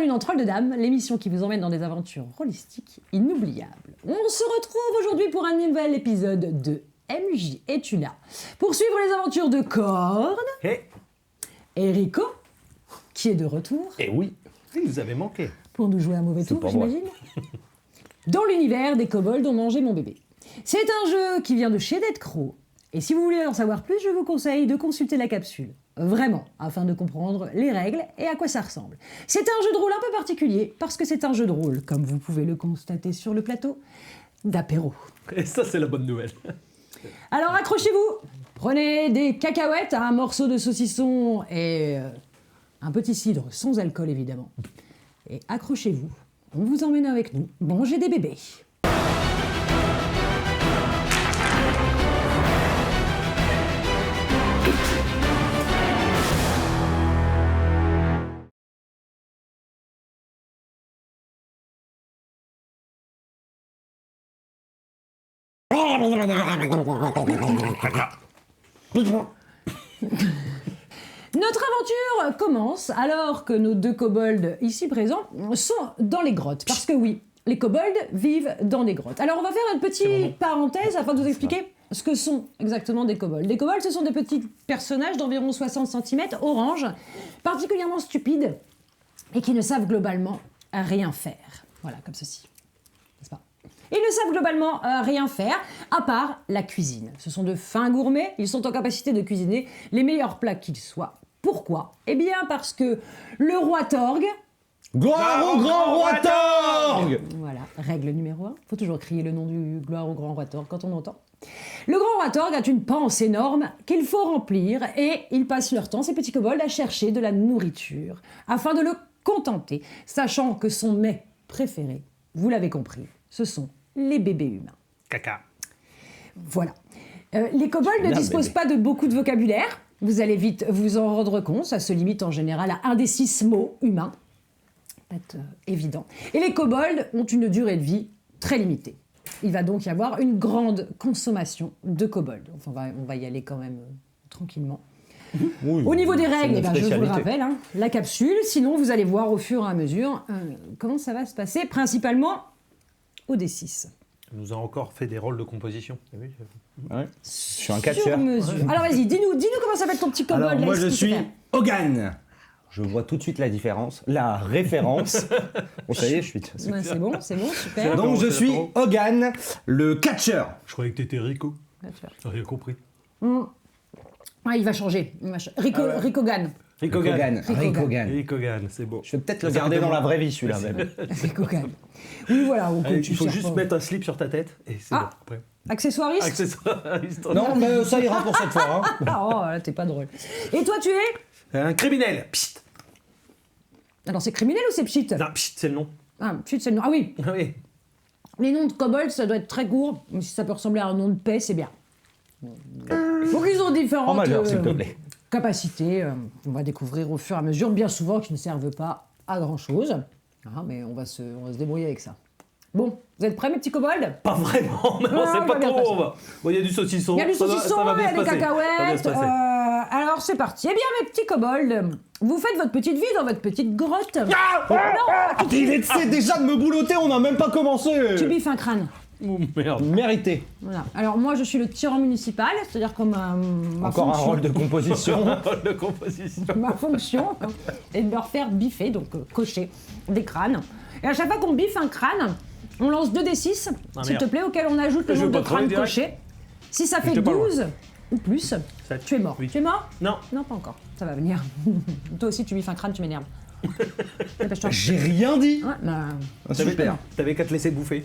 bienvenue dans Troll de Dames, l'émission qui vous emmène dans des aventures holistiques inoubliables. On se retrouve aujourd'hui pour un nouvel épisode de MJ Es-tu là pour suivre les aventures de Corne et Rico, qui est de retour. Et oui, il nous avait manqué. Pour nous jouer un mauvais tour, j'imagine. Dans l'univers des kobolds ont mangé mon bébé. C'est un jeu qui vient de chez Dead Crow. Et si vous voulez en savoir plus, je vous conseille de consulter la capsule. Vraiment, afin de comprendre les règles et à quoi ça ressemble. C'est un jeu de rôle un peu particulier, parce que c'est un jeu de rôle, comme vous pouvez le constater sur le plateau, d'apéro. Et ça, c'est la bonne nouvelle. Alors accrochez-vous, prenez des cacahuètes, un morceau de saucisson et un petit cidre, sans alcool évidemment. Et accrochez-vous, on vous emmène avec nous manger des bébés. Notre aventure commence alors que nos deux kobolds ici présents sont dans les grottes. Parce que oui, les kobolds vivent dans des grottes. Alors on va faire une petite parenthèse afin de vous expliquer ce que sont exactement des kobolds. Les kobolds, ce sont des petits personnages d'environ 60 cm, orange, particulièrement stupides et qui ne savent globalement rien faire. Voilà, comme ceci. N'est-ce pas ? Ils ne savent globalement rien faire, à part la cuisine. Ce sont de fins gourmets, ils sont en capacité de cuisiner les meilleurs plats qu'ils soient. Pourquoi ? Eh bien parce que le roi Torg... Gloire au grand roi Torg ! Voilà, règle numéro 1, faut toujours crier le nom du gloire au grand roi Torg quand on entend. Le grand roi Torg a une panse énorme qu'il faut remplir et ils passent leur temps, ces petits kobolds, à chercher de la nourriture afin de le contenter, sachant que son mets préféré, vous l'avez compris, ce sont les bébés humains. Caca. Voilà. Les kobolds ne disposent pas de beaucoup de vocabulaire. Vous allez vite vous en rendre compte. Ça se limite en général à 1 des 6 mots humains. C'est évident. Et les kobolds ont une durée de vie très limitée. Il va donc y avoir une grande consommation de kobolds. Enfin, on va y aller quand même tranquillement. Oui, au niveau des règles, je vous le rappelle, la capsule. Sinon, vous allez voir au fur et à mesure comment ça va se passer, principalement au D6. On nous a encore fait des rôles de composition. Ouais. Je suis un Sur catcheur. mesure. Alors vas-y, dis-nous comment s'appelle ton petit kobold. Alors là, moi est-ce je qu'il suis sait faire Hogan. Je vois tout de suite la différence, la référence. Bon, ça y est, je suis... Ouais, c'est bon, super. Donc je suis Hogan, le catcheur. Je croyais que t'étais Rico. D'accord. J'ai rien compris. Ah, il va changer. Ricogan. Ricogan. Ricogan, c'est beau. Je vais peut-être le garder dans la vraie vie, celui-là même. Ricogan. Oui, voilà. Allez, il faut juste mettre un slip sur ta tête et c'est bon. Après. Accessoiriste. Accessoiriste. Non, mais ça ira pour cette fois. Hein. Oh, là, t'es pas drôle. Et toi, tu es Un criminel. Psst. Alors, c'est criminel ou c'est pchit? Non, psst, c'est le nom. Ah, pchit, c'est le nom. Ah oui. Ah oui. Les noms de kobolds, ça doit être très court. Mais si ça peut ressembler à un nom de paix, c'est bien. Donc, ils ont différentes En majeur, s'il te plaît. capacités. On va découvrir au fur et à mesure, bien souvent, qui ne servent pas à grand-chose. Ah, mais on va se débrouiller avec ça. Bon, vous êtes prêts, mes petits kobolds? Pas vraiment, mais on sait pas trop. Bon, il y a du saucisson. Il y a du saucisson, il y a des cacahuètes. Ça va bien se passer. Alors, c'est parti. Eh bien, mes petits kobolds, vous faites votre petite vie dans votre petite grotte. Il essaie déjà de me boulotter, on n'a même pas commencé. Tu biffes un crâne. Oh merde. Mérité. Voilà. Alors, moi, je suis le tyran municipal, c'est-à-dire comme ma Encore un fonction. rôle de composition. De composition. Ma fonction est de leur faire biffer, donc cocher des crânes. Et à chaque fois qu'on biffe un crâne, on lance 2d6, s'il te plaît, auquel on ajoute le Je nombre vais de pas trouver crânes direct. cochés. Si ça fait J'étais pas loin. 12 ou plus, Ça- tu es mort. oui. Tu es mort? Non. Non, pas encore. Ça va venir. Toi aussi, tu biffes un crâne, tu m'énerves. Dépêche-toi. J'ai rien dit. Ouais, bah, Super. T'avais qu'à te laisser bouffer.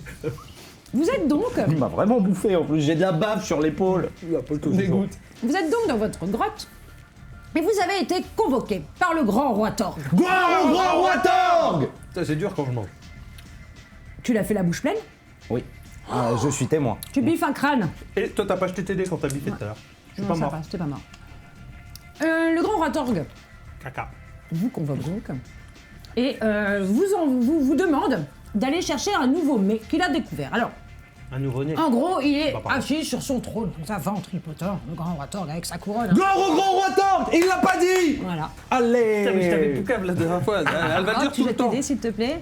vous êtes donc Il m'a vraiment bouffé en plus, j'ai de la bave sur l'épaule. Dégoûte. dans votre grotte et vous avez été convoqué par le grand roi Torg. Gloire au grand roi Torg. Ça, c'est dur quand je mange. Tu l'as fait la bouche pleine? Oui, je suis témoin. Tu biffes un crâne? Et toi, t'as pas acheté tes dés quand t'as biffé tout à l'heure. Je suis Non, pas ça mort. va, c'était pas mort. Le grand roi Torg Caca. vous convoque donc et vous demande d'aller chercher un nouveau mets qu'il a découvert. Alors, Un nouveau-né. En gros, il est Bah, pardon. assis sur son trône, dans sa vente tripoteur, le grand roi Torg avec sa couronne. Gros roi Torg, il l'a pas dit. Voilà. Allez. Putain, mais je t'avais poucave la dernière fois. Elle va le Ah, dire tu tout vas le temps. t'aider, s'il te plaît.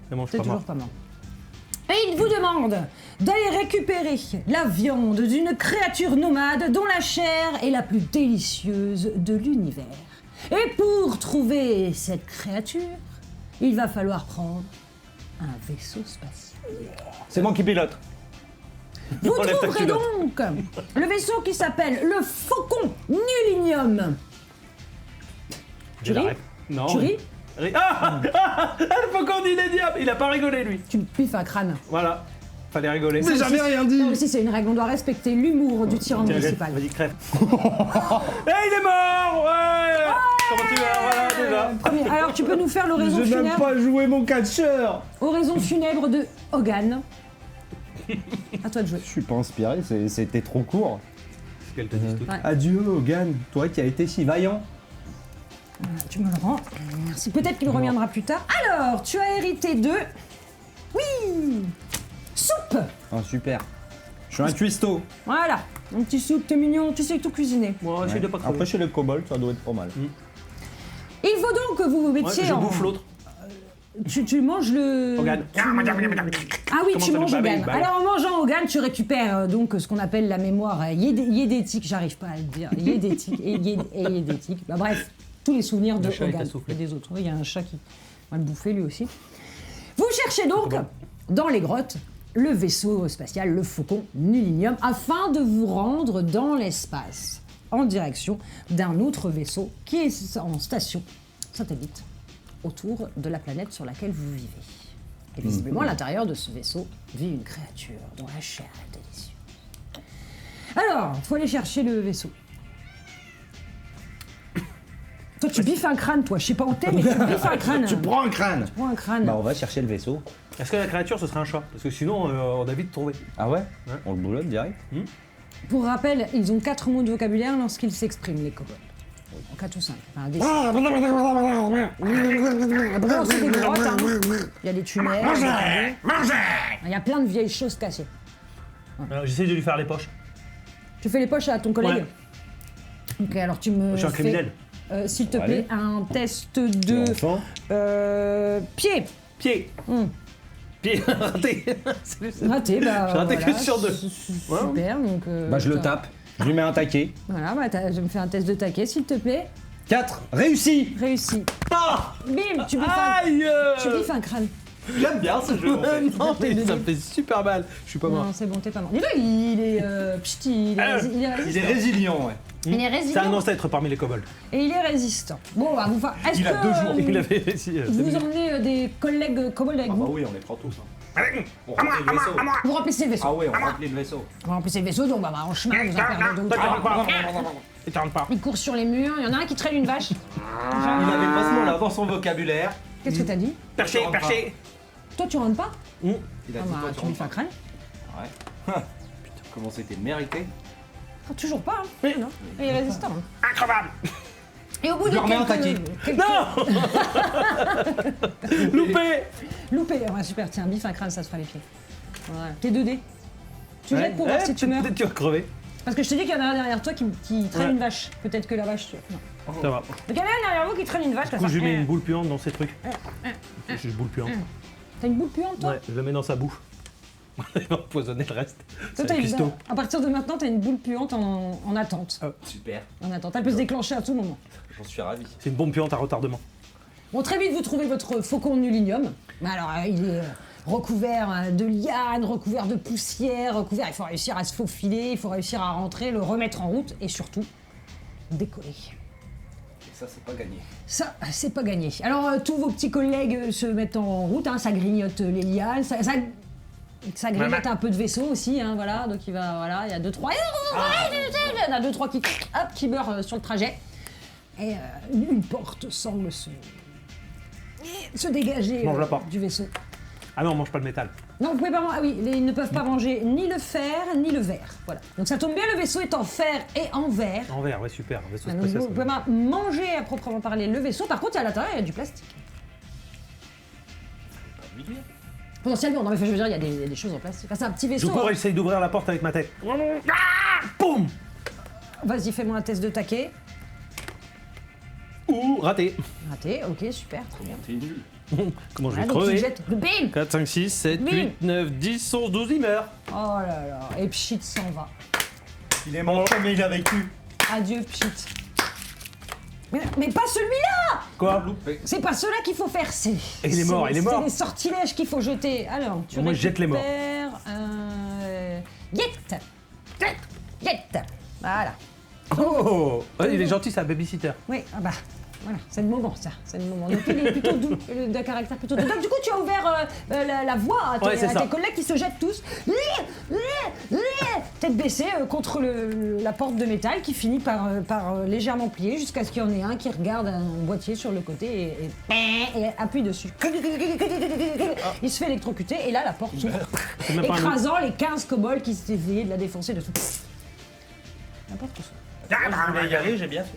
Mais bon, je C'est suis pas toujours mort. pas mort. Et il vous demande d'aller récupérer la viande d'une créature nomade dont la chair est la plus délicieuse de l'univers. Et pour trouver cette créature, il va falloir prendre un vaisseau spatial. C'est moi qui pilote. Vous Enlève ta trouverez culotte. donc le vaisseau qui s'appelle le Faucon Nulinium. J'ai la ris rep. Non. Tu ris Ah le faucon du diable. Il a pas rigolé, lui. Tu me piffes un crâne. Voilà. Fallait rigoler. Mais j'avais rien dit. Non, mais si c'est une règle, on doit respecter l'humour du tyran Tiens, municipal. vas-y, crève. Eh, il est mort. Ouais. Comment tu vas? Voilà, déjà. Premier, alors tu peux nous faire l'oraison J'ai même funèbre, pas joué mon catcheur. oraison funèbre de Hogan. À toi de jouer. Je suis pas inspiré, c'était trop court. Ce qu'elle te dit tout. Ouais. Adieu Hogan, toi qui as été si vaillant. Tu me le rends. Merci. Peut-être qu'il reviendra plus tard. Alors, tu as hérité de... Oui, soupe. Ah super. Je suis un cuistot. Voilà. Un petit soupe, t'es mignon, tu sais tout cuisiner. Moi, j'essaie de pas crever. Après chez les kobolds, ça doit être pas mal. Il faut donc que vous vous Ouais, mettiez je en... bouffe l'autre. Tu manges le... Hogan. Ah oui, Comment tu ça, manges le Hogan. babil, Alors en mangeant Hogan, tu récupères donc ce qu'on appelle la mémoire yédétique, j'arrive pas à le dire, yédétique et yédétique. Bah, bref, tous les souvenirs de Le chat, il t'a Hogan soufflé. et des autres. Oui, il y a un chat qui va le bouffer lui aussi. Vous cherchez donc dans les grottes le vaisseau spatial, le Faucon Nulinium, afin de vous rendre dans l'espace en direction d'un autre vaisseau qui est en station satellite autour de la planète sur laquelle vous vivez. Et visiblement, à l'intérieur de ce vaisseau vit une créature dont la chair est délicieuse. Alors, il faut aller chercher le vaisseau. Toi, tu biffes un crâne, toi. Je sais pas où t'es, mais tu biffes un crâne. Tu prends un crâne. Prends un crâne. Bah on va chercher le vaisseau. Est-ce que la créature, ce serait un chat? Parce que sinon, on a vite trouvé. Ah ouais, Ouais. On le boulotte direct. Pour rappel, ils ont 4 mots de vocabulaire lorsqu'ils s'expriment, les kobolds. En 4 ou 5. Enfin, des... Après, c'est des grottes, hein. Il y a des tunnels. Il y a plein de vieilles choses cassées. J'essaie de lui faire les poches. Tu fais les poches à ton collègue. Ouais. Ok, alors tu me Je suis un fais, criminel. s'il te Bon, plaît, allez. un test de Enfant. Pied. pied. Pied. Raté. C'est- Raté, bah J'ai raté voilà, que sur deux. Super, donc... Bah je le putain. tape. Je lui mets un taquet. Voilà, bah, je me fais un test de taquet, s'il te plaît. 4. Réussi. Réussi. Ah Bim, tu biffes un crâne. J'aime bien ce jeu en fait. Non, mais ça me fait super mal. Je suis pas mort. Non, c'est bon, t'es pas mort. Dis-le, il est... pchit, il est, Ah, il est résistant. résilient, ouais. Il est C'est un résistant. ancêtre parmi les kobolds. Et il est résistant. Bon, bah, est-ce Il a 2 que jours. Il avait réussi. vous emmenez des collègues kobolds avec vous? oui, on les prend tous. On remplit le vaisseau. Vous remplissez le vaisseau. Ah ouais, on remplit le vaisseau. Vous remplissez le vaisseau, donc bah, en chemin, vous en perdez donc. Il t'arrête pas. Il court sur les murs, il y en a un qui traîne une vache. Il avait pas ce mot-là dans son vocabulaire. Qu'est-ce que t'as dit? Perché, rentres perché. Toi, tu rentres pas? Il a Ah dit bah, toi, tu biffes un crâne. Ouais. Putain, comment c'était mérité. Ah, toujours pas, hein. Non. Il est résistant. hein. Incroyable. Et au bout Je de leur mets un quelques... Non. Loupé. Loupé. Ouais, super, tiens, biffe un crâne, ça se fera les pieds. Voilà. T'es 2D. Tu jettes pour voir si tu meurs. Peut-être tu vas crever. Parce que je te dis qu'il y en a un derrière toi qui traîne Ouais. une vache. Peut-être que la vache... Non. Ça va. Donc il y en a un derrière vous qui traîne une vache Du comme coup, ça. je lui mets une boule puante dans ces trucs. J'ai une boule puante. T'as une boule puante, toi? Ouais, je la mets dans sa bouche. Il va empoisonner le reste. Toi, C'est t'as un une- cuistot. À partir de maintenant, t'as une boule puante en attente. Super. En attente. Elle peut se déclencher à tout moment. J'en suis ravi. C'est une bombe puante à retardement. Bon, très vite, vous trouvez votre faucon nulinium. Mais alors, il est recouvert de lianes, recouvert de poussière, recouvert... Il faut réussir à se faufiler, il faut réussir à rentrer, le remettre en route et surtout, décoller. Et ça, c'est pas gagné. Ça, c'est pas gagné. Alors, tous vos petits collègues se mettent en route, hein, ça grignote les lianes, ça grignote un peu de vaisseau aussi, hein, voilà. Donc, il y a 2-3... Il y en a 2-3 qui meurent sur le trajet. Et une porte semble se dégager Mange la porte. du vaisseau. Ah non, on mange pas le métal. Non, vous pouvez pas manger. Ah oui, ils ne peuvent pas manger ni le fer ni le verre. Voilà. Donc ça tombe bien, le vaisseau est en fer et en verre. En verre, ouais, super. Un vaisseau Donc, spatial. vous pouvez pas manger à proprement parler le vaisseau. Par contre, à l'intérieur, il y a du plastique. Potentiellement, non mais je veux dire, il y a des choses en plastique. Enfin, c'est un petit Je vaisseau. cours, hein. essaye d'ouvrir la porte avec ma tête. Boum. Vas-y, fais-moi un test de taquet. Ouh, raté. Raté, ok, super, très bien. T'es nul. Comment je Voilà, vais donc tu crever jettes, bim. 4, 5, 6, 7, Bim. 8, 9, 10, 11, 12, il meurt. Oh là là, et Pchit s'en va. Il est mort, mais il a vécu. Adieu Pchit. Mais pas celui-là. Quoi C'est pas ceux-là qu'il faut faire, c'est... Il est mort, il est mort. C'est les sortilèges qu'il faut jeter. Alors, tu Moi, je jette les morts. récupères Yet. Yet. Voilà. Oh, il est gentil, c'est un babysitter. Oui, ah bah, voilà, c'est le moment, ça. C'est le moment. Donc, il est plutôt doux, d'un caractère plutôt doux. Donc, du coup, tu as ouvert la voie à Ouais, c'est ça. tes collègues qui se jettent tous, tête baissée, contre la porte de métal qui finit par légèrement plier jusqu'à ce qu'il y en ait un qui regarde un boîtier sur le côté et appuie dessus. Il se fait électrocuter et là, la porte s'ouvre, même pas un écrasant les 15 kobolds qui essayaient de la défoncer dessous. La porte s'ouvre. Je voulais y aller, j'ai bien fait.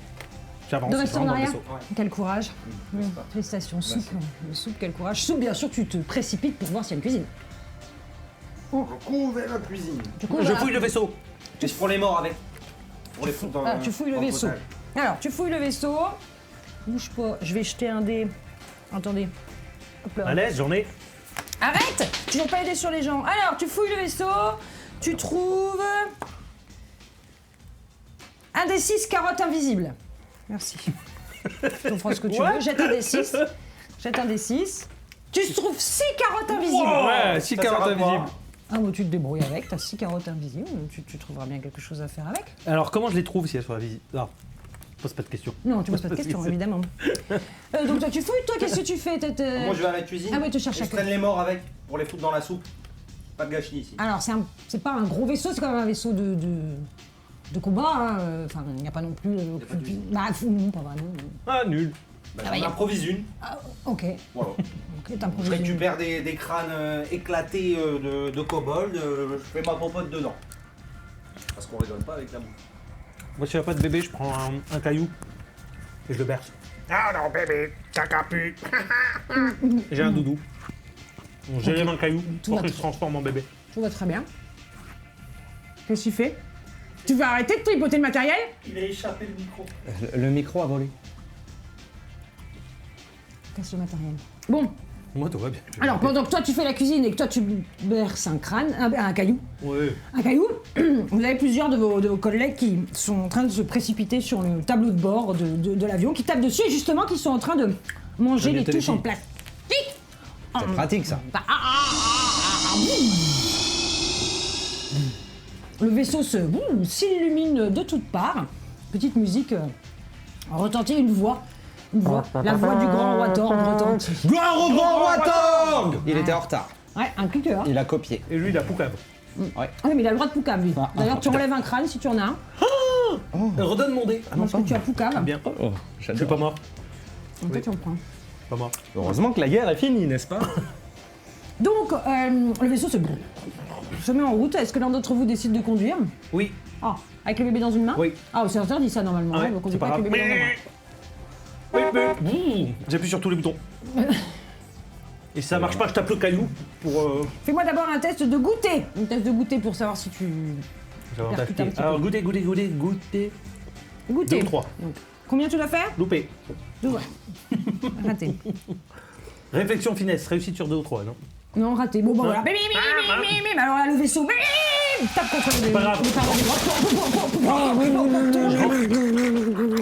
J'avance. De je rester rentre en dans le arrière. vaisseau. Ouais. Quel courage. Félicitations. Soupe, soupe, quel courage. Soupe, bien sûr, tu te précipites pour voir s'il y a une cuisine. Je cours vers la cuisine. Du coup, Je voilà. fouille le vaisseau. Juste pour les morts avec. Pour les foutre dans Ah, tu fouilles le dans vaisseau. potage. Alors, tu fouilles le vaisseau. Bouge pas, je vais jeter un dé. Attendez. Hop là. À l'aise, j'en ai. Arrête! Tu n'as pas aidé sur les gens. Alors, tu fouilles le vaisseau. Tu trouves. Un des 6 carottes invisibles. Merci. Tu en feras ce que tu veux. Jette un des 6. Jette un des 6. Tu trouves 6 carottes invisibles. Ouais, 6 Ça carottes sert à quoi invisibles. Ah bon, tu te débrouilles avec, t'as 6 carottes invisibles, tu trouveras bien quelque chose à faire avec. Alors, comment je les trouve si elles sont à visite? Non, pose pas de questions. Non, tu poses pas de questions, évidemment. Donc toi, tu fouilles, toi, qu'est-ce que tu fais Moi je vais à la cuisine. Ah oui, tu cherches et à je traîne les morts avec pour les foutre dans la soupe. Pas de gâchis ici. Alors, c'est pas un gros vaisseau, c'est quand même un vaisseau de combat, hein. Enfin, il n'y a pas non plus... pas d'usine. Bah, non, pas vraiment. Ah, nul. Bah, bah, j'en y a- improvise une. Ah, ok, Voilà. ok, Je t'improvises. récupère des crânes éclatés de kobold, je fais ma popote dedans. Parce qu'on rigole pas avec la bouffe. Moi, si y a pas de bébé, je prends un caillou et je le berce. Ah non, bébé, caca pu. J'ai un doudou. Donc, j'élève un caillou Tout pour va qu'il très- se transforme en bébé. Tout va très bien. Qu'est-ce que tu fais? Tu vas arrêter de tripoter le matériel? Il a échappé le micro. Le micro a volé. Casse le matériel. Bon, Moi, tout va bien. alors pendant que toi tu fais la cuisine et que toi tu berces un crâne, un caillou, Ouais. un caillou, vous avez plusieurs de vos collègues qui sont en train de se précipiter sur le tableau de bord de l'avion, qui tapent dessus et justement qui sont en train de manger les Grignoter les touches en filles. plastique. C'est pratique ça. Le vaisseau s'illumine de toutes parts. Petite musique retentit, une voix, la voix du grand Watorg retentit. Gloire au grand Watorg. Il était en retard. Ouais, un cliqueur. Il a copié. Et lui, il a poucave. Ah oui, mais il a le droit de poucave, lui. Ah, D'ailleurs, tu enlèves un crâne si tu en as un. Redonne mon dé. Ah non, Parce que tu as poucave. bien. Oh, Je suis pas mort. Donc toi, tu en prends. Pas mort. Heureusement que la guerre est finie, n'est-ce pas? Donc, le vaisseau se met en route. Est-ce que l'un d'entre vous décide de conduire? Oui. Ah, avec le bébé dans une main? Oui. Ah, c'est interdit ça normalement. Ah ouais, hein, on conduit c'est pas pas avec le grave. bébé dans la main. Oui. J'appuie sur tous les boutons. Et si ça marche pas, je tape le caillou pour. Fais-moi d'abord un test de goûter. Un test de goûter pour savoir si tu. J'ai avantage Percute un pied. petit Alors, goûter. 2 Goûter. ou 3. Donc, combien tu dois faire? Loupé. 2, ouais. Raté. Réflexion finesse. Réussite sur 2 ou 3, non? Non, raté. Bon, voilà. Bim, bim, bim, bim, bim. Alors là, le vaisseau. Bim, tape contre le pas grave.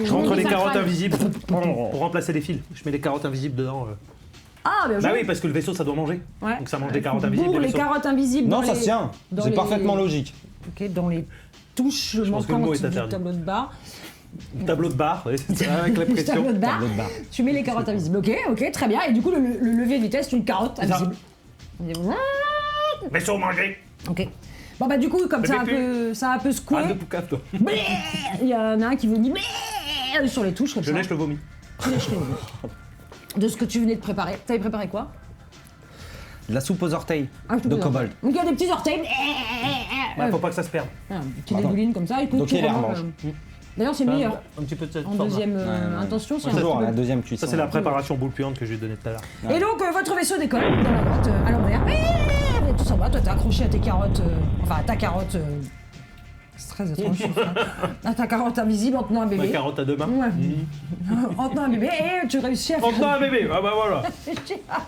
Je rentre les carottes invisibles pour remplacer les fils. Je mets les carottes invisibles dedans. Ah, bien joué. Bah oui, parce que le vaisseau, ça doit manger. Ouais. Donc ça mange des carottes invisibles. Bourre les les vaisseaux. carottes invisibles. Non, dans ça les- se tient. dans C'est les- parfaitement logique. Ok, dans les touches pense que le mot manquantes est du interdit. tableau de bar. Tableau de bar, ouais, c'est ça, avec la Du pression. tableau de bar. Tableau de bar. Tu mets les carottes invisibles. Ok, très bien. Et du coup, le levier de vitesse, c'est une carotte C'est ça. invisible. Vaisseau mangé. Ok. Bon bah du coup, comme ça a un Bébé. peu, ça a un peu secoué. Ah, de poucave, toi. Blé Il y en a un qui vomit sur les touches comme Je ça. lèche le vomi. Tu lèches les vomis. De ce que tu venais de préparer. T'avais préparé quoi? De la soupe aux orteils Ah, je te de pose kobold. Donc il y a des petits orteils. Bah, faut pas que ça se perde. Une petite dégouline comme ça. Et que Donc tu il est remanges, remange. D'ailleurs, c'est meilleur. Un petit peu de cette En forme. deuxième Ouais. intention, c'est un Toujours petit la peu- deuxième cuisson. Ça, c'est la préparation boule puante que je lui ai donnée tout à l'heure. Et donc, votre vaisseau décolle dans la grotte, à l'envers. Et tout s'en va. Toi, t'es accroché à tes carottes. Enfin, à ta carotte. C'est très étrange. À ta carotte invisible en tenant un Ma bébé. carotte à deux mains. Ouais. En tenant un bébé. Et tu réussis à En tenant un bébé. Ah bah voilà.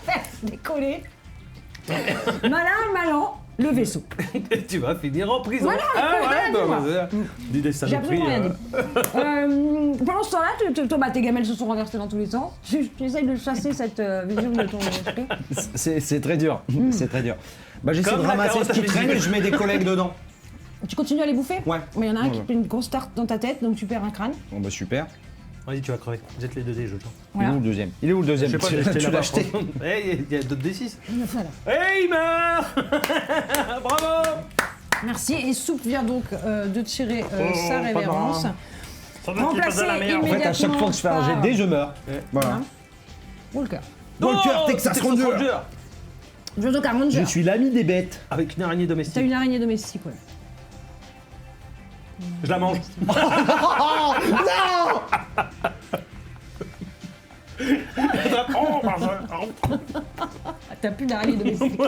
faire décoller. Malin, le vaisseau. Tu vas finir en prison. Voilà, Ah dis-moi. ouais, du dessin J'ai de prix. absolument rien dit. Pendant ce temps-là, tes gamelles se sont renversées dans tous les sens. Tu essayes de chasser cette vision de ton esprit. C'est très dur. C'est très dur. Bah, j'essaie Comme de la ramasser ce carotte qui traîne invisible. et je mets des collègues dedans. Tu continues à les bouffer Ouais. Mais il y en a un Ouais, qui ouais. fait une grosse tarte dans ta tête, donc tu perds un crâne. Bon, bah, super. Vas-y, tu vas crever. Jette les deux dés, je le sens. Voilà. Il est où le deuxième Il est où le deuxième Je sais pas, Tu j'ai acheté tu là-bas, l'as acheté franchement. Eh, il y a d'autres D6. Voilà. Eh, il meurt. Bravo. Merci. Et Soupe vient donc de tirer sa pas révérence. marrant. Sans doute qu'il Remplacé faisait la meilleure. En fait, à chaque fois que je fais un jet de dés, je meurs. Voilà. Hein Walker. Walker, Texas Ranger. Je veux donc un ranger. Je suis l'ami des bêtes. Avec une araignée T'as domestique. une araignée domestique, ouais. Je la mange. Ah, t'as plus d'araignée domestique.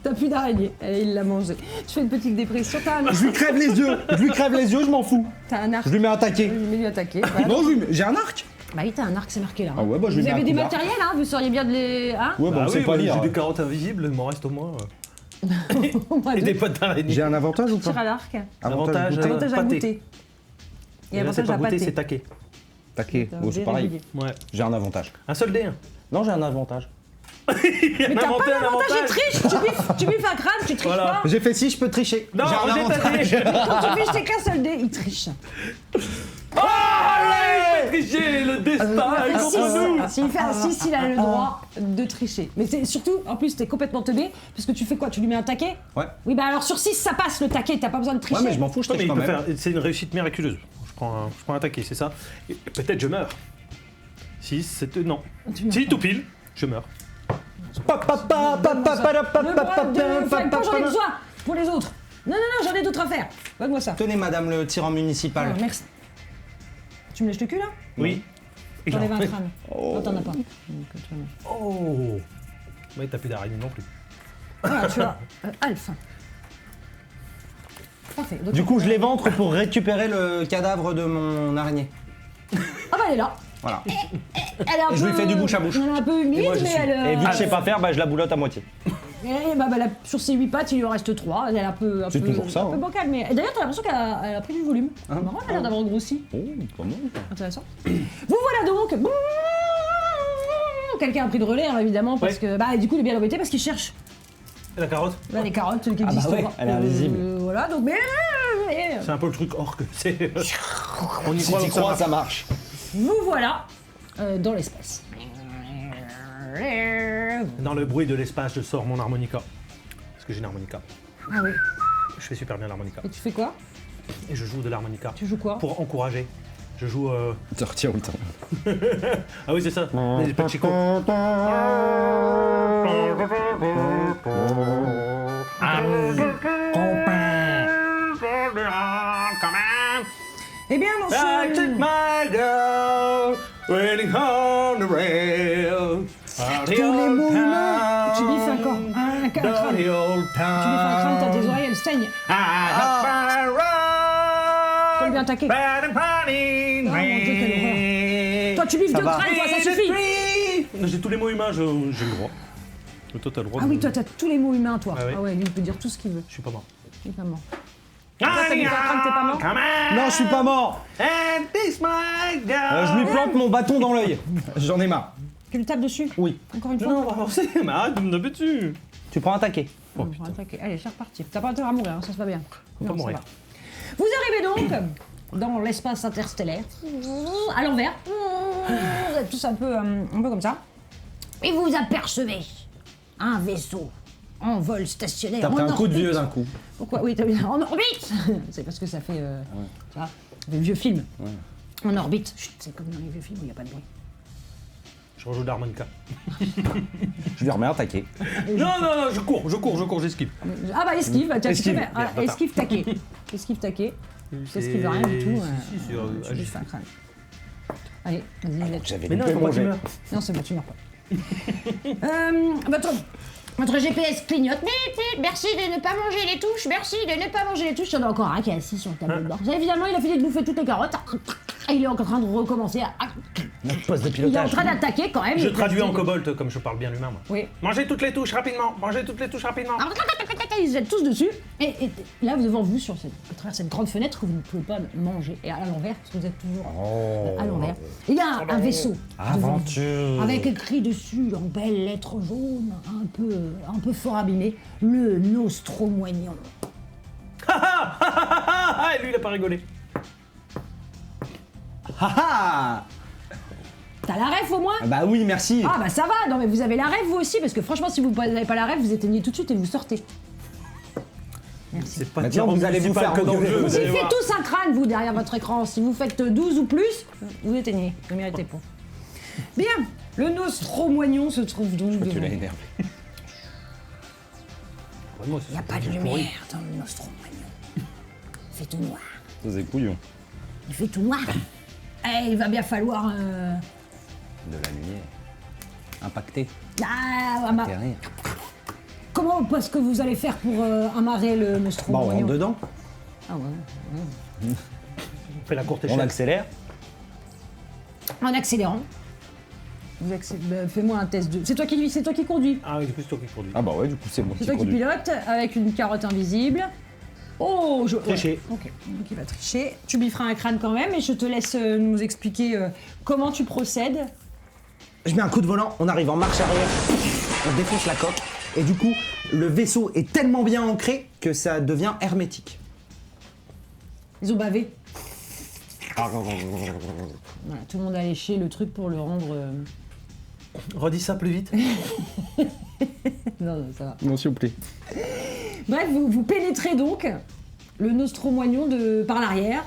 T'as plus d'araignée. Et il l'a mangée. Tu fais une petite dépression. Je lui crève les yeux. Je lui crève les yeux, je m'en fous. T'as un arc. Je lui mets attaquer. Je vais lui attaquer. Voilà. Non, j'ai un arc. Bah oui, t'as un arc, c'est marqué là. hein. Ah ouais, bah, je lui Vous mets avez un des coup d'arc. matériels, hein. Vous sauriez bien de les. Hein Ouais, bah, Ah on sait oui, pas lire. J'ai des carottes invisibles, il m'en reste au moins. Au moins Et deux. des potes d'araignée. J'ai un avantage ou Tire pas à l'arc. Avantage, goûter. Avantage à pâté. goûter. Et Et là, c'est avantage pas à goûter, pâté. c'est taquer. Taquet. C'est un Oh, c'est dé pareil. régulier. Ouais. J'ai un avantage. Un seul dé. Non, j'ai un avantage. Il a Mais t'as inventé pas un d'avantage, il avantage. triche. Tu biffes un crâne, tu triches Voilà. pas. J'ai fait 6, je peux tricher. Non, j'ai un rejette ta avantage. dé. Quand tu fiches tes qu'un seul dé, il triche. Oh, allez, tricher, le destin est contre nous. S'il a le droit de tricher. Mais c'est surtout, en plus, t'es complètement teubé, parce que tu fais quoi? Tu lui mets un taquet? Ouais. Oui, bah alors sur 6, ça passe le taquet, t'as pas besoin de tricher. Ouais, mais je m'en fous, je Non, mais triche il quand peut même. faire. C'est une réussite miraculeuse. Je prends un taquet, c'est ça. Et peut-être je meurs. Si, c'est. Non. Tu meurs Si, pas. tout pile, je meurs. Le bras de... Enfin, pas j'en ai besoin pour les autres. Non, j'en ai d'autres à faire. Donne-moi ça. Tenez, madame le tyran municipal. Ah, merci. Tu me lèches le cul là? Oui. Et T'enlèves j'en- un crâne. Non, t'en as pas. Donc, tu vois. Oh. Mais t'as plus d'araignée non plus. Voilà, tu vois. Alpha. Parfait. Donc, Du coup, je l'éventre pour récupérer le cadavre de mon araignée. Ah bah elle est là. Voilà. Elle est un Et peu... je lui fais du bouche à bouche. Elle est un peu humide, Et moi, je mais suis. elle... Et vu que je sais pas faire, bah, je la boulotte à moitié. sur ses 8 pattes, il lui en reste 3. Elle est un peu... C'est toujours ça, Un peu hein. bancale, mais... Et d'ailleurs, t'as l'impression qu'elle a pris du volume. Hein C'est marrant, elle a l'air d'avoir grossi. Oh, comment Intéressant. Vous voilà donc. Quelqu'un a pris le relais, hein, évidemment, parce Ouais. que... Bah, du coup, il est bien embêté parce qu'il cherche La carotte, là, les carottes qui bah existent. ouais, elle est invisible. Voilà, donc... Mais... c'est un peu le truc orque. C'est. On y Si croit, tu donc ça crois, marche. ça marche. Vous voilà dans l'espace. Dans le bruit de l'espace, je sors mon harmonica. Parce que j'ai une harmonica. Ah oui. Je fais super bien l'harmonica. Et tu fais quoi? Et je joue de l'harmonica. Tu joues quoi? Pour encourager. Je joue. Te retire autant. Ah oui, c'est ça. Les petits Chico. Eh bien, dans I took ce... my girl, waiting on the rail. Tous les mots humains. Tu biffes encore un crâne. Tu biffes un crâne, t'as tes oreilles, elles saignent. Colle bien taquet. Oh mon Dieu, quelle horreur. Toi, tu biffes Ça deux va. crânes, toi, ça suffit. J'ai tous les mots humains, j'ai le droit. Mais toi, t'as le droit. Ah de- oui, toi, t'as tous les mots humains, toi. Ah oui. Ah ouais, lui, il peut dire tout ce qu'il veut. Je suis pas mort. Évidemment. Toi, t'as mis ta crâne, t'es pas mort? Come on. Non, je suis pas mort. And this my girl. Je lui plante mon bâton dans l'œil. J'en ai marre. Tu lui tapes dessus? Oui. Encore une fois? Non, on va avancer, mais arrête de me taper dessus. Tu prends un taquet. Oh, On va attaquer. Allez, c'est reparti. T'as pas intérêt à mourir, hein, ça se va bien. Faut pas Non, ça mourir. va. Vous arrivez donc dans l'espace interstellaire, à l'envers. Vous êtes tous un peu comme ça. Et vous apercevez un vaisseau en vol stationnaire. T'as pris en un coup de orbite. vieux d'un coup. Pourquoi? Oui, t'as vu, en orbite. C'est parce que ça fait, tu vois, des vieux films. En orbite. Chut, c'est comme dans les vieux films où il n'y a pas de bruit. Je rejoue de l'harmonica. Je lui remets un taquet. Non, je cours, j'esquive. Ah bah esquive, tiens, tu Esquive. fais bien. Ah, Merde, bâtard. esquive taquet. Esquive taquet. Qu'est-ce qui veut rien du tout. Si, si, tu biffes un crâne. Allez, vas-y, let's. J'avais Mais non, loupé faut mon pas que tu jet. meurs. Non, c'est bon, tu meurs pas. Votre GPS clignote. Merci de ne pas manger les touches. Merci de ne pas manger les touches. Il y en a encore un qui est assis sur le tableau de bord. Évidemment, il a fini de bouffer toutes les carottes. Et il est en train de recommencer. Notre poste de Il est en pilotage. train d'attaquer quand même. Je Il traduis en reste- kobold comme je parle bien l'humain, moi. Oui. Mangez toutes les touches rapidement. Mangez toutes les touches rapidement. Ils se jettent tous dessus. Et là, devant vous, à travers cette grande fenêtre que vous ne pouvez pas manger. Et à l'envers, parce que vous êtes toujours à l'envers. Il y a un vaisseau. devant vous, Aventure. avec écrit dessus en belles lettres jaunes, un peu fort abîmé, le Nostromoignon. Et lui, il a pas rigolé. Haha. T'as la rêve au moins? Bah oui, merci. Ah bah ça va, non mais vous avez la rêve vous aussi, parce que franchement si vous n'avez pas la rêve, vous éteignez tout de suite et vous sortez. Merci. C'est pas Maintenant, dire vous allez vous faire que dans le engueuler. jeu. Vous Vous allez y faites voir. tous un crâne vous derrière votre écran, si vous faites 12 ou plus, vous éteignez, vous ne méritez pas. Bien, le Nostromoignon se trouve donc Tu devant. l'as énervé. Moi, Il n'y a pas de lumière dans le Nostromoignon. Il fait tout noir. C'est couillon. Il fait tout noir. Eh, il va bien falloir... De la lumière. Impacté. Terrir. Comment est-ce que vous allez faire pour amarrer le Bah, on Nostromoignon? rentre dedans. Ah ouais. On fait la courte On échelle. accélère. En accélérant. Fais-moi un test de... C'est toi qui conduis. Ah oui, du coup, c'est toi qui conduis. Ah bah ouais, du coup, c'est moi C'est qui toi qui conduis. pilote avec une carotte invisible. Oh, Tricher. ouais. Ok, donc il va tricher. Tu bifferas un crâne quand même et je te laisse nous expliquer comment tu procèdes. Je mets un coup de volant, on arrive en marche arrière, on défonce la coque, et du coup, le vaisseau est tellement bien ancré que ça devient hermétique. Ils ont bavé. Voilà, tout le monde a léché le truc pour le rendre... Redis ça plus vite. Non, ça va. Non, s'il vous plaît. Bref, vous pénétrez donc le Nostromoignon par l'arrière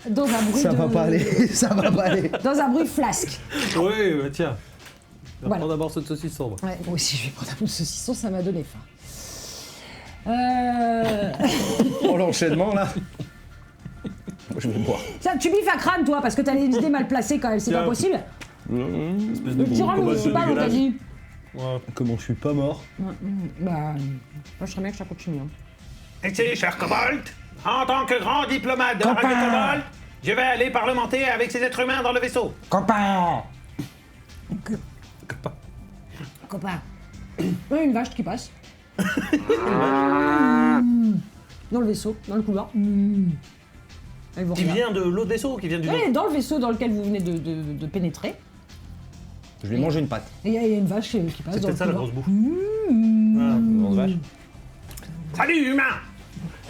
dans un bruit Ça de... va pas aller, ça va pas aller. Dans un bruit flasque. Oui, bah tiens. Je vais Voilà. prendre d'abord cette saucisson. Moi. Ouais, moi aussi je vais prendre un peu de saucisson, ça m'a donné faim. Oh, l'enchaînement, là. Moi, je vais boire. Ça, tu biffes un crâne toi, parce que t'as les idées mal placées quand même, c'est Tiens. pas possible. Espèce Le gros tyran kobold municipal, on t'a dégueulasse. dit. Ouais. Comment je suis pas mort? Ouais, bah, moi je serais bien que ça continue. Hein. Et c'est, cher kobold, en tant que grand diplomate de la Copain. radio kobold, je vais aller parlementer avec ces êtres humains dans le vaisseau. Copain! Copain. Ouais, une vache qui passe. Dans le vaisseau, dans le couloir. Elle vous Qui regarde. vient de l'autre vaisseau, qui vient du Ouais, dans le vaisseau dans lequel vous venez de pénétrer. Je vais manger une patte. Et il y a une vache qui passe C'est dans le peut-être ça la couloir. grosse bouffe. Grosse vache. Salut humains!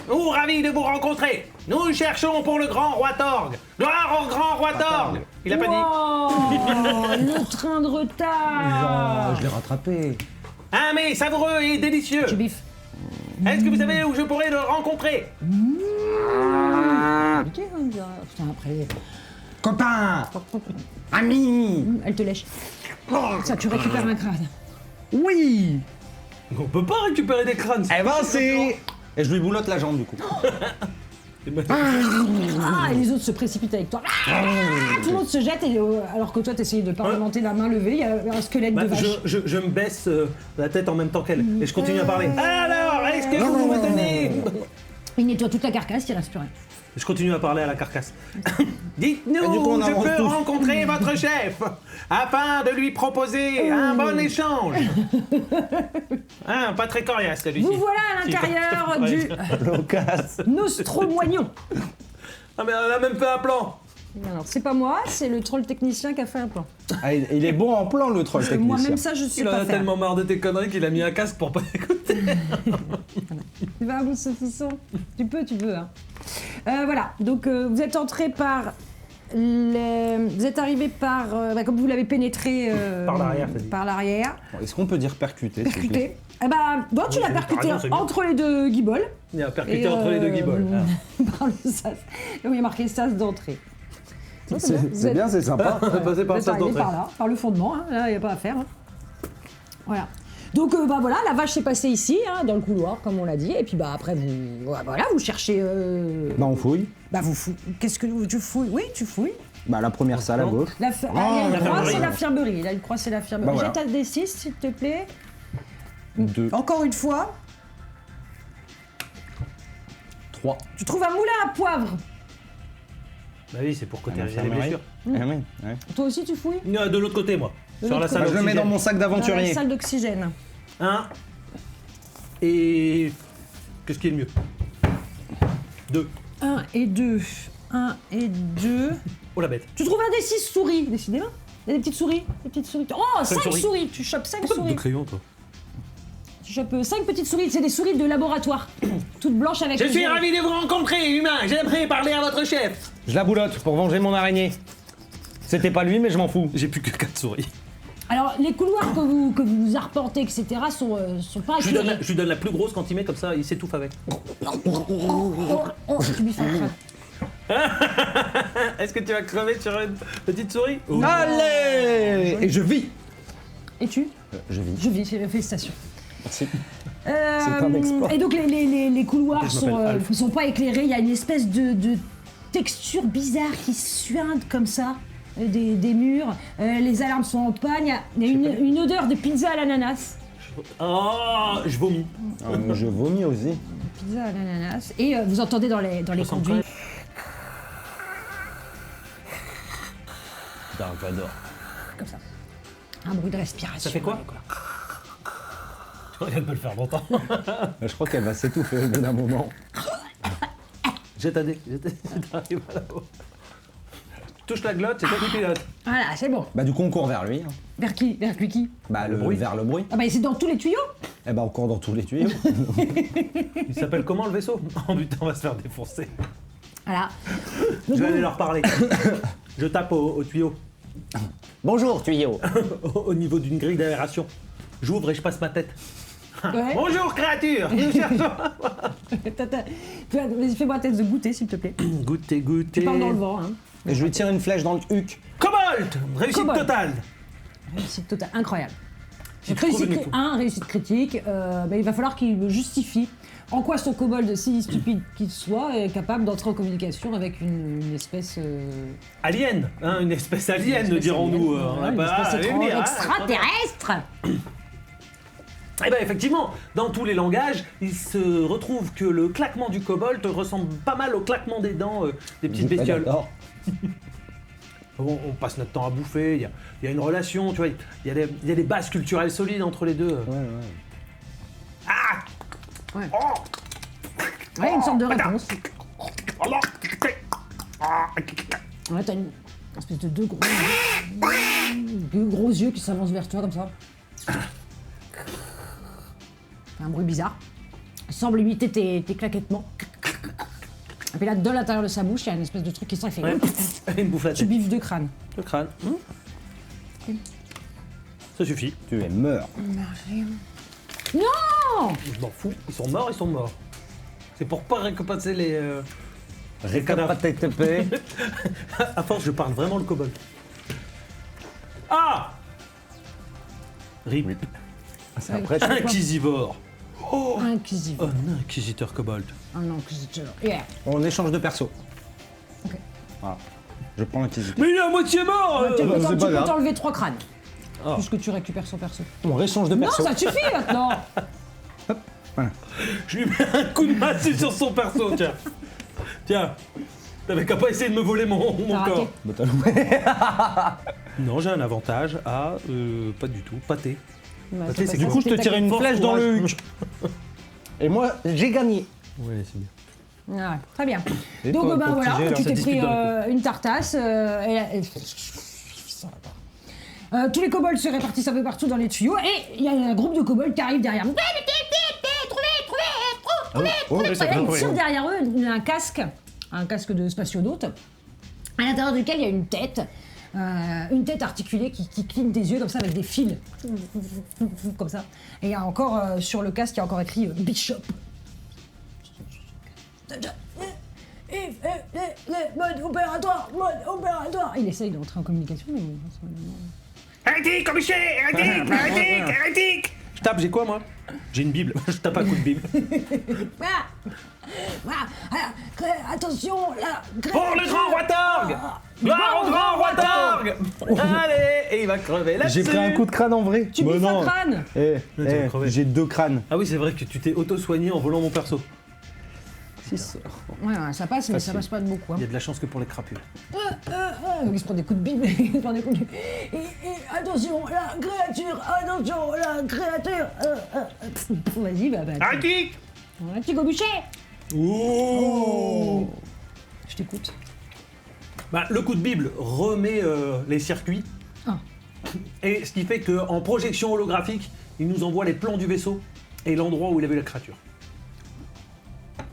Nous ravis de vous rencontrer. Nous cherchons pour le grand roi Torg. Gloire au grand roi Torg. Il a pas dit. Oh, le train de retard. Je l'ai rattrapé. Un mets savoureux et délicieux. Tu biffes. Est-ce que vous savez où je pourrais le rencontrer? Ok, hein, putain, après, Copain! Ami! elle te lèche. Ça, tu récupères un crâne. Oui! On peut pas récupérer des crânes. Eh ben, c'est... Et je lui boulotte la jambe, du coup. Ah, et les autres se précipitent avec toi. Ah, tout le monde se jette, et, alors que toi, t'essayes de parlementer la main levée, il y a un squelette Bah, de vache. je me baisse la tête en même temps qu'elle et je continue à parler. Alors, est-ce que vous me donnez... Il nettoie toute la carcasse, il reste plus rien. Je continue à parler à la carcasse. Et Dites-nous du coup, on où je avance peux tous. rencontrer votre chef afin de lui proposer un bon échange. Hein, pas très coriace celui-ci. Vous voilà à Si, l'intérieur pas- du Locasse. Nostromoignon. Ah mais elle a même fait un plan. Alors, c'est pas moi, c'est le troll technicien qui a fait un plan. Ah, il est bon en plan, le troll technicien. Moi, même ça, je sais Il en pas a faire. tellement marre de tes conneries qu'il a mis un casque pour pas écouter. Tu vas à bout de saucisson. Tu peux, hein. Voilà, donc vous êtes entré par... Vous êtes arrivé par... comme vous l'avez pénétré... Par l'arrière, t'as dit. Par l'arrière. Bon, est-ce qu'on peut dire percuter, s'il vous plaît? Percuté. Eh ben, bon, tu Oui, l'as t'as percuté raison, c'est mieux. entre les deux guibolles. Il a percuté Et, entre les deux guibolles. par le sas. Donc, il y a marqué sas d'entrée. Ça, C'est Vous êtes- bien, c'est sympa. On va passer par Vous le êtes sas arrivé d'entrée. par là, par le fondement, hein. Là, il n'y a pas à faire. Hein. Voilà. Donc bah voilà, la vache s'est passée ici, hein, dans le couloir, comme on l'a dit. Et puis bah après voilà, vous cherchez. Bah on fouille. Bah vous fouillez. Qu'est-ce que tu fouilles? Oui, tu fouilles. Bah la première salle à gauche. Il y a une croix, c'est l'infirmerie. l'infirmerie. Il y a une croix, c'est l'infirmerie. Bah, voilà. Jette un D6, s'il te plaît. 2, Encore une fois, 3. tu trouves un moulin à poivre. Bah oui, c'est pour cautériser les L'infirmerie. blessures. Ah oui, ouais. Toi aussi, tu fouilles? De l'autre côté, moi. De Sur la l'autre salle Bah, je le mets dans mon sac Dans la d'aventurier. salle d'oxygène. 1. Et. Qu'est-ce qui est le mieux 2. 1 et 2. 1 et 2. Oh la bête. Tu trouves un des 6 souris, décidément. Il y a des petites souris. Des petites souris. Oh, 5 souris. souris. Tu chopes 5 Pourquoi souris. de crayon, toi? Tu chopes 5 petites souris. C'est des souris de laboratoire. Toutes blanches avec Je les suis yeux. ravi de vous rencontrer, humain. J'aimerais parler à votre chef. Je la boulotte pour venger mon araignée. C'était pas lui, mais je m'en fous. J'ai plus que 4 souris. Alors, les couloirs que vous arpentez, etc., sont pas éclairés. Je lui donne la plus grosse quand il met comme ça, il s'étouffe avec. Oh, tu lui fais un crâne. Est-ce que tu vas crever sur une petite souris Allez. Et je vis. Et tu? Je vis. Je vis, félicitations. Merci. un exploit. Et donc les couloirs Je m'appelle Alf. sont pas éclairés, il y a une espèce de texture bizarre qui suinte comme ça des murs, les alarmes sont en panne, il y a une odeur de pizza à l'ananas. Oh, je vomis. Je vomis aussi. Pizza à l'ananas. Et vous entendez dans les ressemble conduits J'adore. comme ça. Un bruit de respiration. Ça fait quoi Je regarde pas le faire longtemps. Je crois qu'elle va s'étouffer au bout d'un moment. Jette un dé. T'arrives à là-haut. Touche la glotte, c'est toi qui pilote. Voilà, c'est bon. Bah du coup on court vers lui. Hein. Vers qui? Vers qui? Bah le bruit. vers le bruit. Ah bah c'est dans tous les tuyaux. Eh bah on court dans tous les tuyaux. Il s'appelle comment le vaisseau? Oh putain, on va se faire défoncer. Voilà. Je vais aller leur parler. Je tape au tuyau, Bonjour tuyau. au niveau d'une grille d'aération. J'ouvre et je passe ma tête. Ouais. Bonjour créature. Nous cherchons. Vas-y, fais-moi tête de goûter, s'il te plaît. Goûtez, goûtez. Tu pars dans le vent, hein. Et je lui tire une flèche dans le huc. Cobalt. Réussite Cobalt. totale. Réussite totale, incroyable. J'ai Donc, trouvé mes coups. réussite critique, mais il va falloir qu'il me justifie en quoi son kobold, si stupide qu'il soit, est capable d'entrer en communication avec une espèce... Alien, hein, une espèce alien, une espèce dirons-nous. alien, On voilà, n'a une pas espèce à venir, hein. extraterrestre. Eh ben effectivement, dans tous les langages, il se retrouve que le claquement du kobold ressemble pas mal au claquement des dents des petites bestioles. On passe notre temps à bouffer, il y a une relation, tu vois, il y a des bases culturelles solides entre les deux. Ouais. Ah Ouais. Oh Ouais, une sorte de réponse. Ah. Ouais, t'as une espèce de deux gros yeux qui s'avancent vers toi comme ça. Un bruit bizarre. Il semble imiter tes claquettements. Et puis là, dans l'intérieur de sa bouche, il y a une espèce de truc qui sort, il fait... Ouais. Il me bouffe la Tu tête. biffes deux crânes. Le crâne. Ça suffit. Tu es meurs. Non. Je m'en fous. Ils sont morts, ils sont morts. C'est pour pas récompenser les cadavres. Récapatépé. À force, je parle vraiment le kobold. Ah Rip. C'est après tu... Inquisivore. Oh Inquisiteur. Un inquisiteur kobold. Un inquisiteur. Yeah. On échange de perso. Ok. Voilà. Je prends l'inquisiteur. Mais il est à moitié mort Tu bah, peux c'est pas grave. t'enlever 3 crânes. Ah. Puisque tu récupères son perso. On réchange de Non, perso. ça suffit maintenant. Je lui mets un coup de massue sur son perso, tiens. Tiens. T'avais qu'à pas essayer de me voler mon T'as raté. corps. Bah, t'as loupé. Non, j'ai un avantage à... pas du tout. Pâté. Bah, Tu sais, c'est Du coup, je te tire une Force flèche dans le courage. huc. Et moi, j'ai gagné. Ouais, c'est bien. Ah ouais, très bien. Et Donc toi, ben pour voilà, piger, là, tu ça t'es discute pris dans une tartasse. Tous les kobolds se répartissent un peu partout dans les tuyaux et il y a un groupe de kobolds qui arrive derrière. Oh, Et ils tirent derrière eux un casque de spationaute, à l'intérieur duquel il y a une tête articulée qui cligne des yeux comme ça avec des fils, comme ça. Et il y a encore sur le casque, il y a encore écrit Bishop. Mode opératoire. Il essaye d'entrer en communication, mais... Hérétique, commissaire! Hérétique! Hérétique! Hérétique! tape, j'ai quoi moi? J'ai une Bible. Je tape un coup de Bible. Attention, là. Pour le grand Watorg! Gloire au grand Watorg! Allez, et il va crever là-dessus. J'ai pris un coup de crâne en vrai. Tu biffes un crâne. tu vas crever. J'ai 2 crânes. Ah oui, c'est vrai que tu t'es auto-soigné en volant mon perso. 6. Ouais, ça passe, mais ça Facile. passe pas de beaucoup. Hein. Il y a de la chance que pour les crapules. Il se prend des coups de bille, il se prend des coups de... Et attention, la créature, attention, la créature. Vas-y, bah. Un kick! Un petit gobuchet. Ouh! Je t'écoute. Bah, le coup de Bible remet les circuits. Ah. Et ce qui fait qu'en projection holographique, il nous envoie les plans du vaisseau et l'endroit où il avait la créature.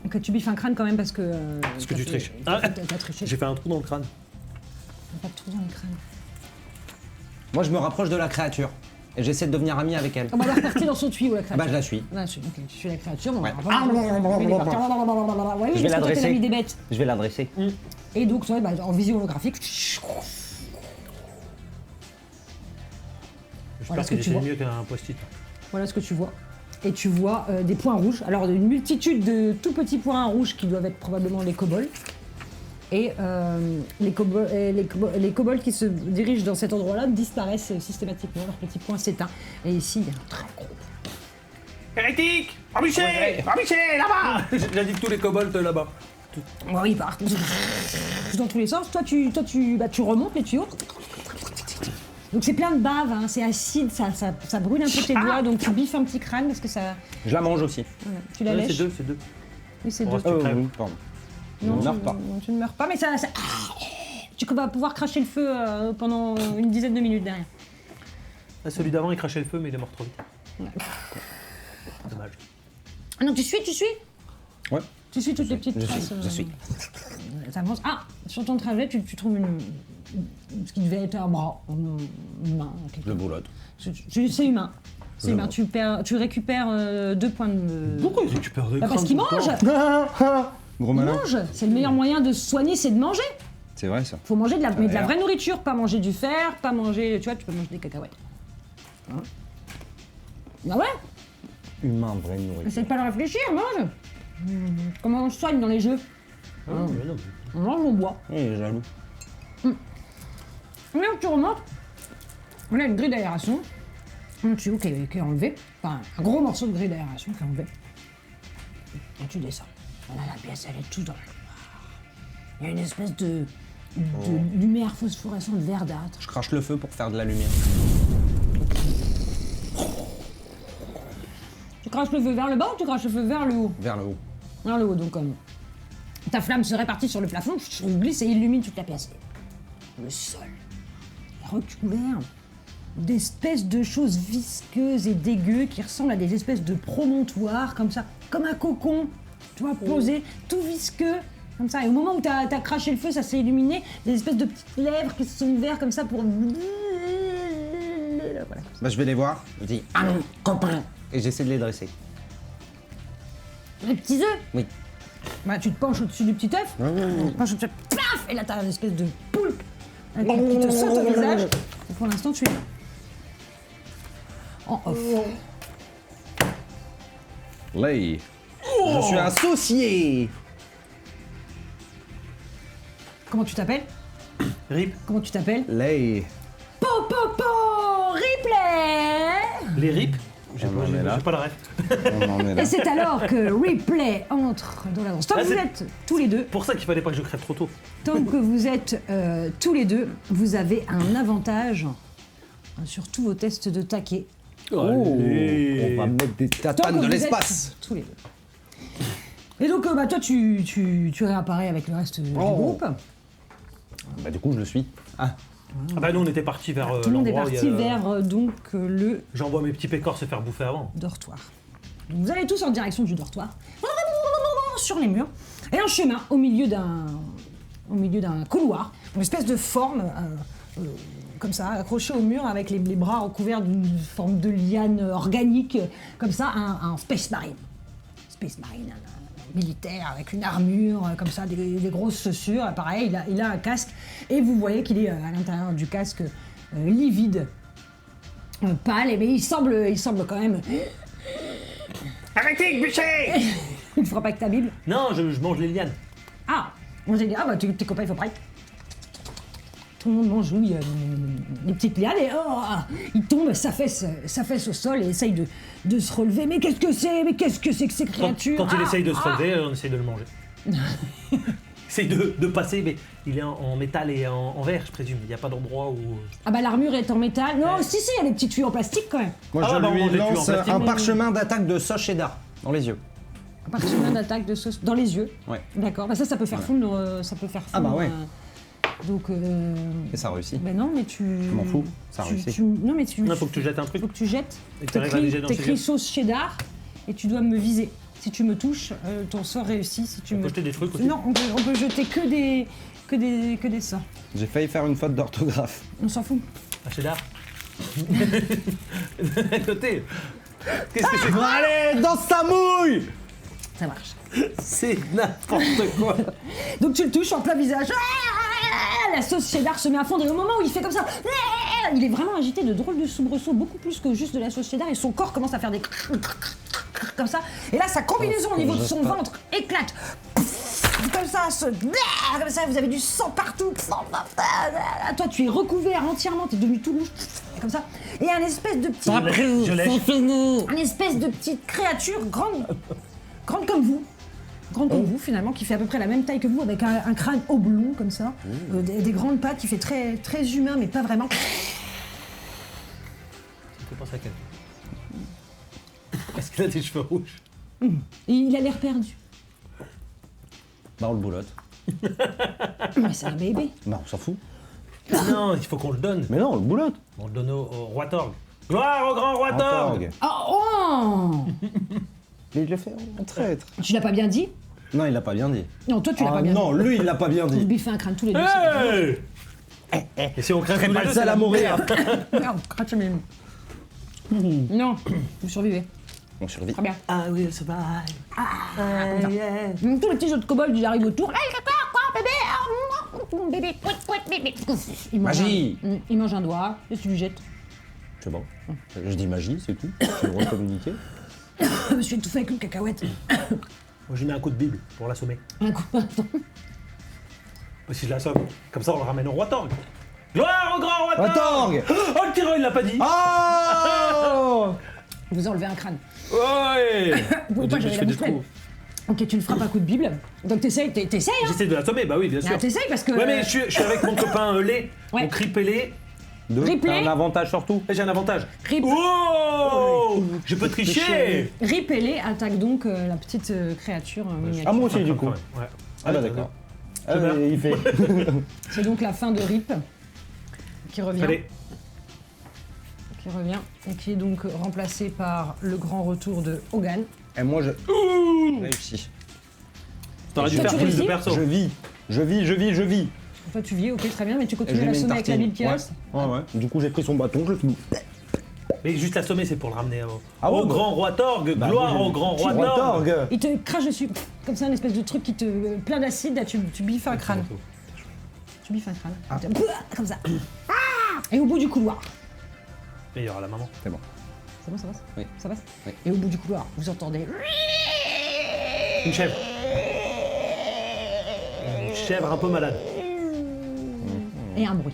Que tu biffes un crâne quand même parce que. Parce que t'as tu fait- triches. T'as Ah. t'as triché. J'ai fait un trou dans le crâne. Pas de trou dans le crâne. Moi, je me rapproche de la créature. Et j'essaie de devenir ami avec elle. On va repartir dans son tuyau, la créature. Bah, je la suis. Ouais, ok, tu suis la créature. Bon, Ouais. on va- Oui, il est parti. Ouais, oui, Je vais parce que toi, t'es l'adresser. l'ami des bêtes. Je vais l'adresser. Et donc, toi, bah, en vision holographique. J'espère Voilà ce qu'il que tu était vois. mieux qu'un post-it. Voilà ce que tu vois. Et tu vois des points rouges. Alors, une multitude de tout petits points rouges qui doivent être probablement les kobolds. Et les kobolds qui se dirigent dans cet endroit-là disparaissent systématiquement. Leur petit point s'éteint. Et ici, il y a un très gros. Hérétique! Rabiché! Rabiché, là-bas! J'indique tous les kobolds là-bas. Ouais, ils partent dans tous les sens. Toi, tu remontes les tuyaux. Donc c'est plein de bave, hein, c'est acide, ça brûle un peu tes doigts, donc tu biffes un petit crâne parce que ça. Je la mange aussi. Voilà, tu la Ouais, lèches. c'est deux. Oui, c'est Oh, deux. Tu crèves. oui, pardon. Non, je ne meurs pas. non, tu ne meurs pas, mais ça. Tu vas pouvoir cracher le feu pendant une dizaine de minutes derrière. Ah, celui d'avant, il crachait le feu, mais il est mort trop vite. Dommage. Ah non, tu suis Ouais. Tu suis toutes les petites Je traces. suis, je suis. Ça avance. Ah, sur ton trajet, tu trouves ce qui devait être un bras, une main. quelque Le chose. boulotte. C'est humain. C'est Je humain. vois. Tu récupères 2 points de. Pourquoi il récupère des Bah, parce crânes qu'il tout le mange. temps Gros Il malin. mange. C'est le meilleur moyen de se soigner, c'est de manger. C'est vrai ça. Faut manger mais de la l'air. vraie nourriture, pas manger du fer, pas manger. Tu vois, tu peux manger des cacahuètes. Hein. Ah ouais. Humain, vraie nourriture. Essaye pas de réfléchir, mange. Comment on se soigne dans les jeux? Ah, mais non. On mange, on boit. Il est jaloux. Là, tu remontes. On a une grille d'aération. Un tuyau qui est enlevé. Enfin, un gros morceau de grille d'aération qui est enlevé. Et tu descends. Voilà, la pièce, elle est toute dans le noir. Il y a une espèce de lumière phosphorescente verdâtre. Je crache le feu pour faire de la lumière. Tu craches le feu vers le bas ou tu craches le feu vers le haut? Vers le haut. Vers le haut, donc ta flamme se répartit sur le plafond, glisse et illumine toute la pièce. Le sol est recouvert d'espèces de choses visqueuses et dégueu qui ressemblent à des espèces de promontoires, comme ça, comme un cocon, tu vois, posé, tout visqueux, comme ça. Et au moment où t'as craché le feu, ça s'est illuminé, des espèces de petites lèvres qui se sont ouvertes comme ça pour... Voilà. Bah, je vais les voir. Je dis ah non, copain. Et j'essaie de les dresser. Les petits œufs. Oui. Bah, tu te penches au-dessus du petit œuf, tu te penches au-dessus, paf, et là t'as une espèce de poulpe qui te saute au visage. Et pour l'instant, tu es en off. Lay. Je suis associé. Comment tu t'appelles? Rip, Comment tu t'appelles? Lay. Po Ripley. les rips, j'ai On en est là. pas la ref. On en est là. Et c'est alors que Ripley entre dans la danse. Tant que Ah, vous c'est- êtes tous les deux, Pour ça qu'il fallait pas que je crève trop tôt. tant que vous êtes tous les deux, vous avez un avantage sur tous vos tests de taquet. Oh, Allez. on va mettre des Tant que tatanes de vous êtes l'espace. tous les deux. Et donc, bah, toi, tu réapparais avec le reste du Oh. groupe. Bah, du coup, je le suis. Ah, Ah bah nous on était partis vers Tout le monde est l'endroit où il y a parti le- vers le J'envoie mes petits pécores se faire bouffer avant. dortoir. Donc, vous allez tous en direction du dortoir, sur les murs, et un chemin au milieu d'un couloir, une espèce de forme comme ça, accrochée au mur avec les bras recouverts d'une forme de liane organique, comme ça, un Space Marine. Space Marine, un militaire avec une armure, comme ça, des grosses chaussures, pareil, il a un casque, et vous voyez qu'il est à l'intérieur du casque livide. pâle, mais il semble quand même... Arrêtez, bûcher. Tu ne feras pas avec ta Bible. Non, je mange les lianes. Ah, on s'est dit, ah bah tes copains, il faut pareil. Tout le monde mange, oui, les petites lianes et il tombe, s'affaisse au sol et essaye de se relever. Mais qu'est-ce que c'est que ces créatures? Quand il essaye de se relever, on essaye de le manger. Essaye de passer, mais il est en métal et en verre, je présume. Il n'y a pas d'endroit où... Ah bah l'armure est en métal. Non, si, il y a des petits tuyaux en plastique quand même. Moi, Ah je ouais, bah, on lui mange les lance tuyaux en plastique. un parchemin d'attaque de sauce cheddar dans les yeux. Un parchemin d'attaque de sauce dans les yeux. Ouais. D'accord, bah ça peut faire fondre, ça peut faire fondre. Ah bah ouais. Donc... Et ça réussit. Ben non, mais tu... Je m'en fous, ça réussit. Non, mais tu... Non, faut que tu jettes un truc. Faut que tu jettes. Et que t'arrives à les jeter dans ses T'écris yeux. sauce cheddar et tu dois me viser. Si tu me touches, ton sort réussit. Si tu On me... peut jeter des trucs aussi. Non, on peut jeter que des sorts. J'ai failli faire une faute d'orthographe. On s'en fout. Ah, cheddar. Côté. Qu'est-ce que c'est? Allez, dans sa mouille. Ça marche. C'est n'importe quoi. Donc tu le touches en plein visage. La sauce cheddar se met à fondre et au moment où il fait comme ça, il est vraiment agité de drôles de soubresauts, beaucoup plus que juste de la sauce cheddar et son corps commence à faire des comme ça. Et là, sa combinaison au niveau de son ventre éclate. Comme ça, comme ça, vous avez du sang partout. Toi, tu es recouvert entièrement, t'es devenu tout rouge. Comme ça. Et un espèce de petit... Je lèche. Une espèce de petite créature grande comme vous. Grande comme vous, finalement, qui fait à peu près la même taille que vous, avec un crâne oblong, comme ça. Des grandes pattes, qui fait très, très humain, mais pas vraiment. Ça me fait penser à quelqu'un. Est-ce qu'il a des cheveux rouges? Et il a l'air perdu. Bah, on le boulotte. Mais c'est un bébé. Bah, on s'en fout. Non, il faut qu'on le donne. Mais non, on le boulotte. On le donne au roi Torg. Gloire au grand roi Torg. Oh Mais il le fait en traître. Tu l'as pas bien dit? Non, il l'a pas bien dit. Non, toi, tu l'as Ah pas bien non, dit. lui, il l'a pas bien Vous dit. biffez un crâne tous les deux. Hey. Et si on craint tous les Pas deux, le seul c'est à mourir. Non, crâne même. Non, vous survivez. On survit. Très bien. I will survive. Tous les petits jeux de kobold, ils arrivent autour. Hey, quoi, bébé? Bébé, bébé. Il mange Magie. Il mange un doigt et tu lui jettes. C'est bon. Je dis magie, c'est tout. Je le recommuniquer. Je me suis étouffé avec une cacahuète. Moi, je mets un coup de Bible pour l'assommer. Un coup. Attends. Si je l'assomme, comme ça, on le ramène au roi Torg. Gloire au grand roi Torg. Torg. Oh, le tireur, il l'a pas dit. Oh. Vous enlevez un crâne. Ouais. Vous pouvez pas, Je j'avais fais la des bouche pleine. trous. Ok, tu le frappes un coup de Bible. Donc t'essayes, hein? J'essaie de l'assommer, bah oui, bien sûr. Ah, t'essayes parce que... Ouais, mais je suis avec mon copain Lé. Ouais. On crie Pélé. Deux. Replay. T'as un avantage sur tout. Et j'ai un avantage. Rip. Oh. Je peux tricher. Rip et Lé attaque donc la petite créature miniature. Ah, moi aussi, du coup. Ouais. Ah bah d'accord. Ah, bien. mais il fait. C'est donc la fin de Rip qui revient. Allez. Qui revient et qui est donc remplacé par le grand retour de Hogan. Et moi, je réussis. T'aurais dû Toi, faire tu plus de réussis perso. Je vis. Toi tu vis, ok, très bien, mais tu Et je continues lui à mets une l'assommer avec la tartine. bille qui reste. Ouais. Du coup, j'ai pris son bâton, je le fous. Mais juste l'assommer, c'est pour le ramener au, Ah ouais, au bah. grand roi Torg. Bah, Gloire oui, au grand roi Roi Torg. Torg. Il te crache dessus, comme ça, une espèce de truc qui te. Plein d'acide, là, tu biffes un crâne. Tu biffes un crâne. Comme ça. Et au bout du couloir. Et il y aura la maman. C'est bon. C'est bon, ça passe? Oui. Ça passe? Oui. Et au bout du couloir, vous entendez. Une chèvre. Une chèvre un peu malade. Et un bruit.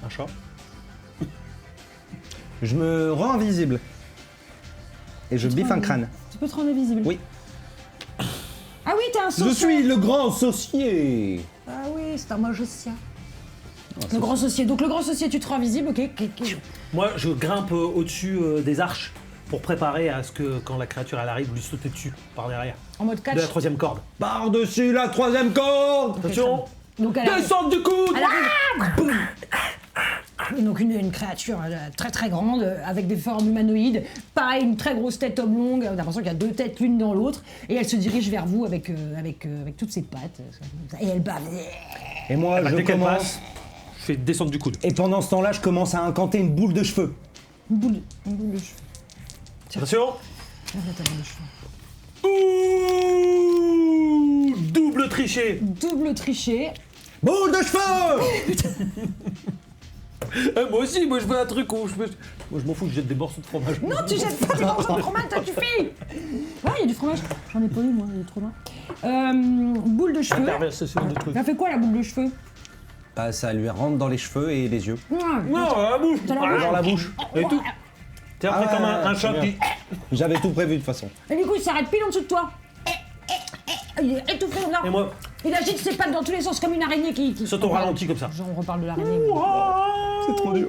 Un chat. Je me rends invisible. Et je biffe un crâne. Tu peux te rendre invisible. Oui. Ah oui, t'es un Je saucier. suis le grand saucier. Ah oui, c'est un magicien. Le grand saucier. Donc le grand saucier, tu te rends invisible, ok. Moi, je grimpe au-dessus des arches pour préparer à ce que, quand la créature elle arrive, lui sauter dessus par derrière. En mode catch. De la troisième corde. Par-dessus la troisième corde. Attention. Donc elle arrive. Descente du coude. Elle arrive. Boum. Et donc une créature très très grande, avec des formes humanoïdes, pareil, une très grosse tête oblongue, on a l'impression qu'il y a deux têtes l'une dans l'autre, et elle se dirige vers vous avec toutes ses pattes, et elle bave. Et moi, Bah, je dès qu'elle commence. passe, je fais descente du coude. Et pendant ce temps-là, je commence à incanter une boule de cheveux. Une boule de cheveux. Attention. Lève ta boule de cheveux. Ouh, double triché. Double triché. Boule de cheveux. Moi aussi, moi je veux un truc où moi je m'en fous, je jette des morceaux de fromage. Non, tu jettes pas des morceaux de fromage, toi tu fais. Ouais, il y a du fromage. J'en ai pas eu moi, il est trop loin. Boule de cheveux. Perversation de trucs. Elle fait quoi la boule de cheveux? Bah, ça lui rentre dans les cheveux et les yeux. Non, la bouche. Dans la bouche. Dans la bouche. Et tout. T'es après Ah comme ouais, un c'est chat bien. qui... J'avais tout prévu de toute façon. Et du coup, il s'arrête pile en dessous de toi. Il est étouffé là. Et moi, Il agite ses pattes dans tous les sens comme une araignée qui... saute au ralenti comme ça. Genre, on reparle de l'araignée. C'est trop dur.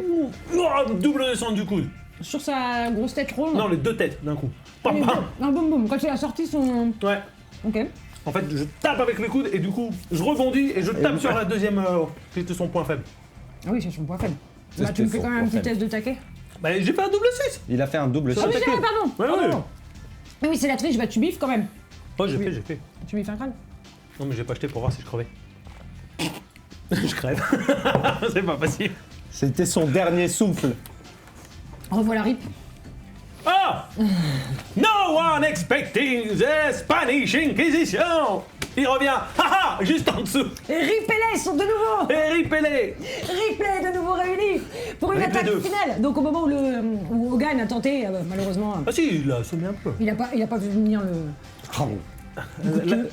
Double descente du coude. Sur sa grosse tête ronde. Non, les deux têtes d'un coup. Les Pam, deux. pam. Un boum boum. Quand il a sorti son... Ouais. Ok. En fait, je tape avec les coudes et du coup, je rebondis et je tape sur la deuxième qui était son point faible. Ah oui, c'est son point faible. C'est Bah, tu me fais son quand même un point petit test de taquet. Bah, j'ai fait un double 6. Il a fait un double Ça Ah saut. oui, c'est vrai, pardon. Ouais, ouais. Pardon. Mais oui, c'est la triche, bah tu biffes quand même. Oh, j'ai fait. Tu biffes un crâne. Non, mais j'ai pas acheté pour voir si je crevais. Je crève. C'est pas facile. C'était son dernier souffle. Revois la rip. Ah! No one expecting the Spanish Inquisition! Il revient, haha, juste en dessous. Et Rip et Les sont de nouveau. Et ripelé. Rip et Les de nouveau réunis pour une Rip les attaque deux. finale. Donc au moment où Hogan a tenté, malheureusement, Ah si, il a sonné un peu. il a pas vu venir le Bravo.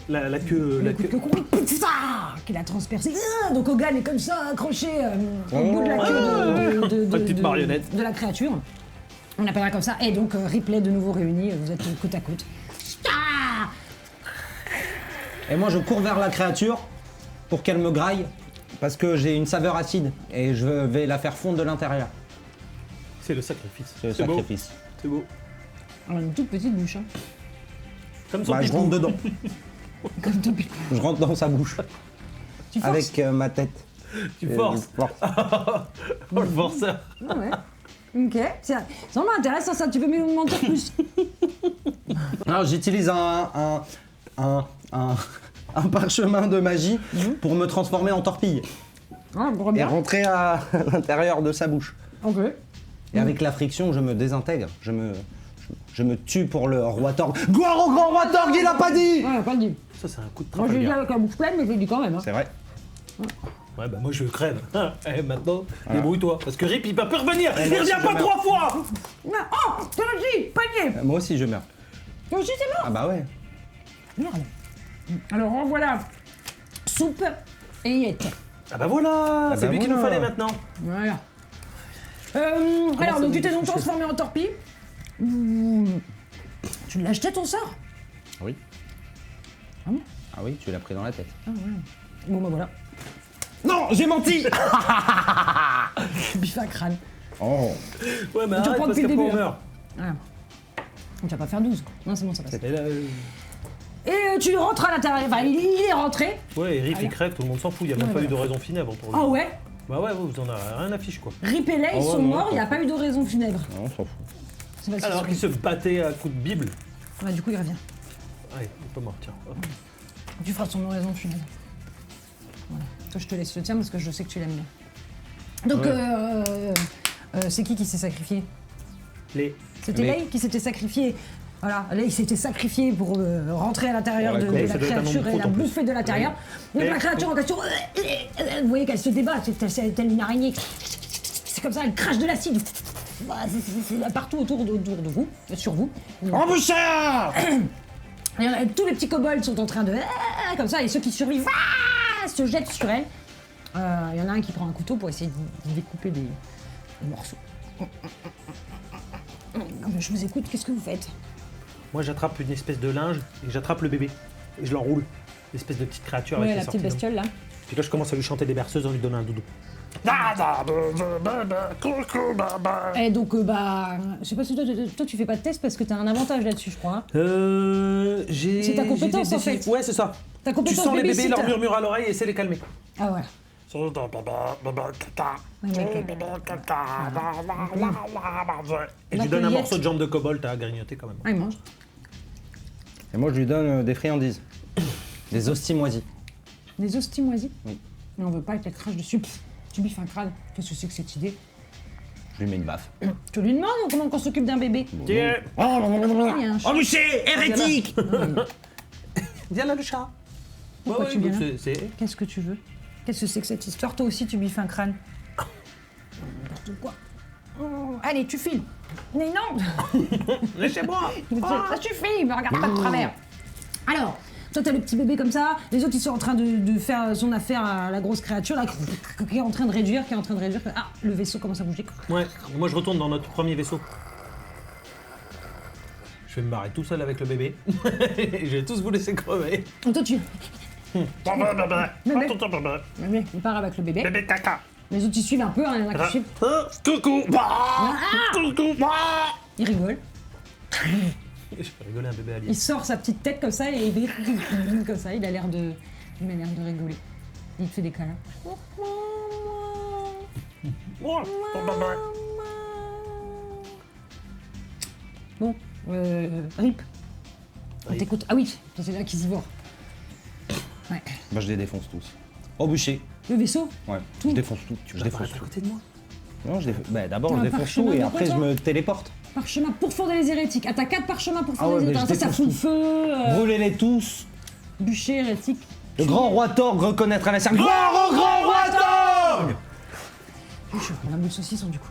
La queue, la coup de queue. queue putain, qu'il a transpercé. Donc Hogan est comme ça accroché au bout de la queue La petite marionnette. de la créature. On appellera comme ça. Et donc Ripley de nouveau réunis. Vous êtes côte à côte. Ah Et moi, je cours vers la créature pour qu'elle me graille parce que j'ai une saveur acide et je vais la faire fondre de l'intérieur. C'est le sacrifice. C'est le beau. sacrifice. C'est beau. On a une toute petite bouche. Hein. Comme son Bah, je pipou. rentre dedans. Comme ton pic. Je rentre dans sa bouche Tu forces. avec ma tête. Tu forces. Je force. Oh, le forceur. Ah ouais. Ok. C'est vraiment intéressant ça. Tu peux me mentir plus. Alors, j'utilise un parchemin de magie pour me transformer en torpille Ah, bon, et bien. rentrer à l'intérieur de sa bouche. Ok. Et avec la friction, je me désintègre. Je me tue pour le roi Torg. Gloire au grand roi Torg, il a pas dit. Ouais, pas dit. Ça, c'est un coup de Moi je l'ai dit Trafalgar. avec la bouche pleine, mais je l'ai dit quand même. Hein. C'est vrai. Ouais, bah moi je crève. Et maintenant, débrouille-toi. Parce que Rip, il peut plus revenir. Il revient pas 3 fois. Non. Oh, toi aussi, panier. Moi aussi, je meurs. Toi aussi, c'est mort. Ah bah ouais. Merde. Alors en voilà. Soupe et yette. Ah bah voilà, c'est bah lui qu'il nous voilà. fallait maintenant. Voilà. Alors, ça donc vous tu t'es donc touche transformé en torpille. Tu l'as jeté ton sort. Oui. Ah bon Ah oui, tu l'as pris dans la tête. Ah ouais. Bon bah voilà. Non, j'ai menti. Biffe un crâne. Oh. Ouais, mais Tu arrête reprends parce depuis le qu'après on début, meurt. Voilà. Tu vas pas faire 12. Non, c'est bon, ça passe. Et là, Et tu rentres à l'intérieur. Enfin, il est rentré. ouais, et Rip il crève, tout le monde s'en fout. Il n'y a même pas eu de raison funèbre pour lui. Ah ouais. Bah ouais, vous en avez rien à fiche quoi. Rip et Lay, ils ouais, sont non, morts, il n'y a pas eu de raison funèbre. Non, on s'en fout. C'est pas Alors qu'il se battait à coups de Bible. Ouais, du coup, il revient. Allez, il est pas mort, tiens. Hop. Tu feras son oraison funèbre. Voilà. Toi, je te laisse le tien parce que je sais que tu l'aimes bien. Donc, c'est qui s'est sacrifié? C'était Les- Lay qui s'était sacrifié. Voilà, Lay s'était sacrifié pour rentrer à l'intérieur Ouais, de Lay, la ça doit être un nom de créature et croûte, la en plus. bouffer de l'intérieur. Donc Lay. la créature en question, vous voyez qu'elle se débat, c'est telle une araignée. C'est comme ça, elle crache de l'acide. Voilà, c'est partout autour de vous, sur vous. Emboucheur. Et tous les petits kobolds sont en train de... comme ça, et ceux qui survivent se jettent sur elle. Il y en a un qui prend un couteau pour essayer de découper des morceaux. Je vous écoute, qu'est-ce que vous faites? Moi j'attrape une espèce de linge et j'attrape le bébé. Et je l'enroule. L'espèce de petite créature avec Ouais, les la petite sorties bestiole là. Puis là je commence à lui chanter des berceuses en lui donnant un doudou. Et donc, je sais pas si toi tu fais pas de test parce que t'as un avantage là-dessus, je crois. hein. J'ai. C'est ta compétence, j'ai des en fait. défis. Ouais, c'est ça. Ta Tu compétence sens les bébés, babysitter. leur murmure à l'oreille et essaie de les calmer. Ah ouais. Ouais, mec, Et je lui donne un morceau de jambe de kobold à grignoter quand même. il mange. Et moi, je lui donne des friandises. Des hosties moisies. Des hosties moisies. Oui. Mais on veut pas qu'elle crache dessus. Pff, tu biffes un crâne. Qu'est-ce que c'est que cette idée? Je lui mets une baffe. Tu lui demandes comment on s'occupe d'un bébé? Tiens, Il y a un chat. Embouché, hérétique. viens là le chat. Pourquoi tu viens là c'est. Qu'est-ce que tu veux? Qu'est-ce que c'est que cette histoire? Toi aussi, tu biffes un crâne. Quoi Allez, tu filmes. Mais non. Lâchez-moi. Ça suffit, me regarde pas de travers. Alors, toi t'as le petit bébé comme ça, les autres ils sont en train de faire son affaire à la grosse créature là, qui est en train de réduire, Ah, le vaisseau commence à bouger. Ouais, moi je retourne dans notre premier vaisseau. Je vais me barrer tout seul avec le bébé. Et je vais tous vous laisser crever. Et toi tu... Bébé Bébé, il part avec le bébé. caca. Les autres ils suivent un peu, hein, il y en a qui suivent. Coucou. Coucou. Il rigole. Je peux rigoler un bébé alien. Il sort sa petite tête comme ça et il fait comme ça, il a l'air de rigoler. Il te fait des câlins. Bon, Rip, on Rip. t'écoute. Ah oui, c'est là qu'ils y vont. Ouais. Bah je les défonce tous. Au bûcher. Le vaisseau. Ouais. Tout. Je défonce tout. Je défonce à côté de moi. Non, bah, d'abord T'as je un défonce parchemin tout et de après je quoi, me téléporte. Parchemin pour fondre les hérétiques. Ah, t'as 4 parchemins pour Ah fondre ouais, les mais hérétiques. je Ça fout le défonce feu. Brûlez-les tous. Bûcher, hérétique. Le grand roi Torg reconnaîtra la scène. Grand roi Torg. On a un bout de saucisson du coup.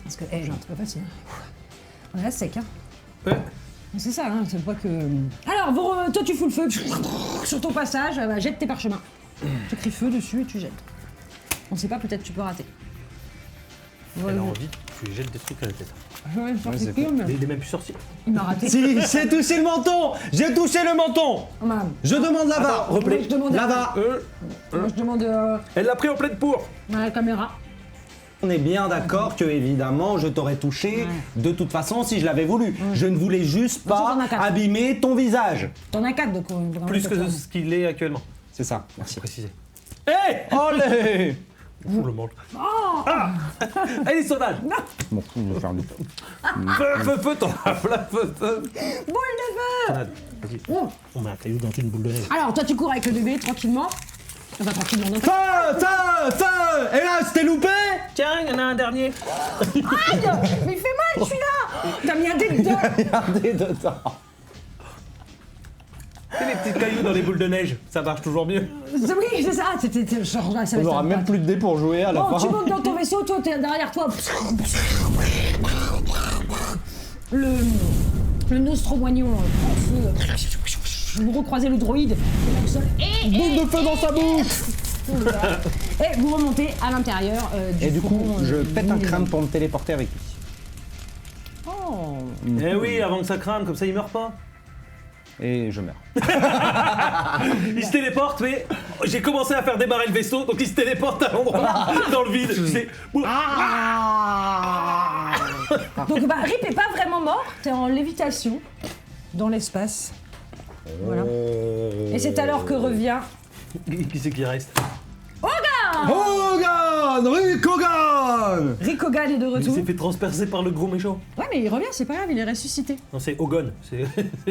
Parce que, genre, c'est pas facile. On est à sec, hein. Ouais. C'est ça, hein, c'est pas que... Alors, toi tu fous le feu, sur ton passage, bah, jette tes parchemins. Tu écris feu dessus et tu jettes. On sait pas, peut-être tu peux rater. Elle a envie, tu lui jettes des trucs à la tête. Ouais, c'est que, mais Il est même plus sorcier. il m'a raté. Si, j'ai touché le menton. J'ai touché le menton. Oh, madame. Je demande là-bas. Moi, je demande Là-bas. Moi, je demande Elle l'a pris en pleine pour. à la caméra. On est bien d'accord que évidemment je t'aurais touché de toute façon si je l'avais voulu. Je ne voulais juste Attends, pas t'en as quatre. abîmer ton visage. T'en as 4 de quoi. vraiment, Plus que comme ça. ce qu'il est actuellement. C'est ça. Merci préciser. Hé Olé Je le mange. Ah. Elle est sauvage. Bon, je vais faire du Feu, t'en as plein, feu. Boule de feu. Vas-y, Oh. on met un caillou dans une boule de neige. Alors, toi tu cours avec le bébé tranquillement. Enfin, tranquillement, non. Feu. Et là, c'était loupé. Tiens, il y en a un dernier. Aïe. Mais il fait mal celui-là. T'as mis un dé dedans. Regardez dedans. C'est les petits cailloux dans les boules de neige. Ça marche toujours mieux. Oui, c'est ça. C'était genre, ça On va aura être même un- plus de dés pour jouer à la Bon, tu fin. montes dans ton vaisseau, toi t'es derrière toi. Le Nostromoignon prend feu. Vous recroisez le droïde qui est là au sol. Boule de feu dans sa bouche. Voilà. Et vous remontez à l'intérieur du Et du coup, faucon, je pète un du- crâne pour me téléporter avec lui. Oh. Eh oui, avant que ça crame, comme ça il meurt pas. Et je meurs. Il se téléporte, mais j'ai commencé à faire démarrer le vaisseau, donc il se téléporte à l'endroit dans le vide. C'est... Donc bah, Rip est pas vraiment mort, t'es en lévitation dans l'espace. Voilà. Et c'est alors que revient Qui c'est qui reste? Hogan Rick Hogan. Rick Hogan est de Il retour. s'est fait transpercer par le gros méchant. Ouais mais il revient, c'est pas grave, il est ressuscité. Non, c'est Hogan.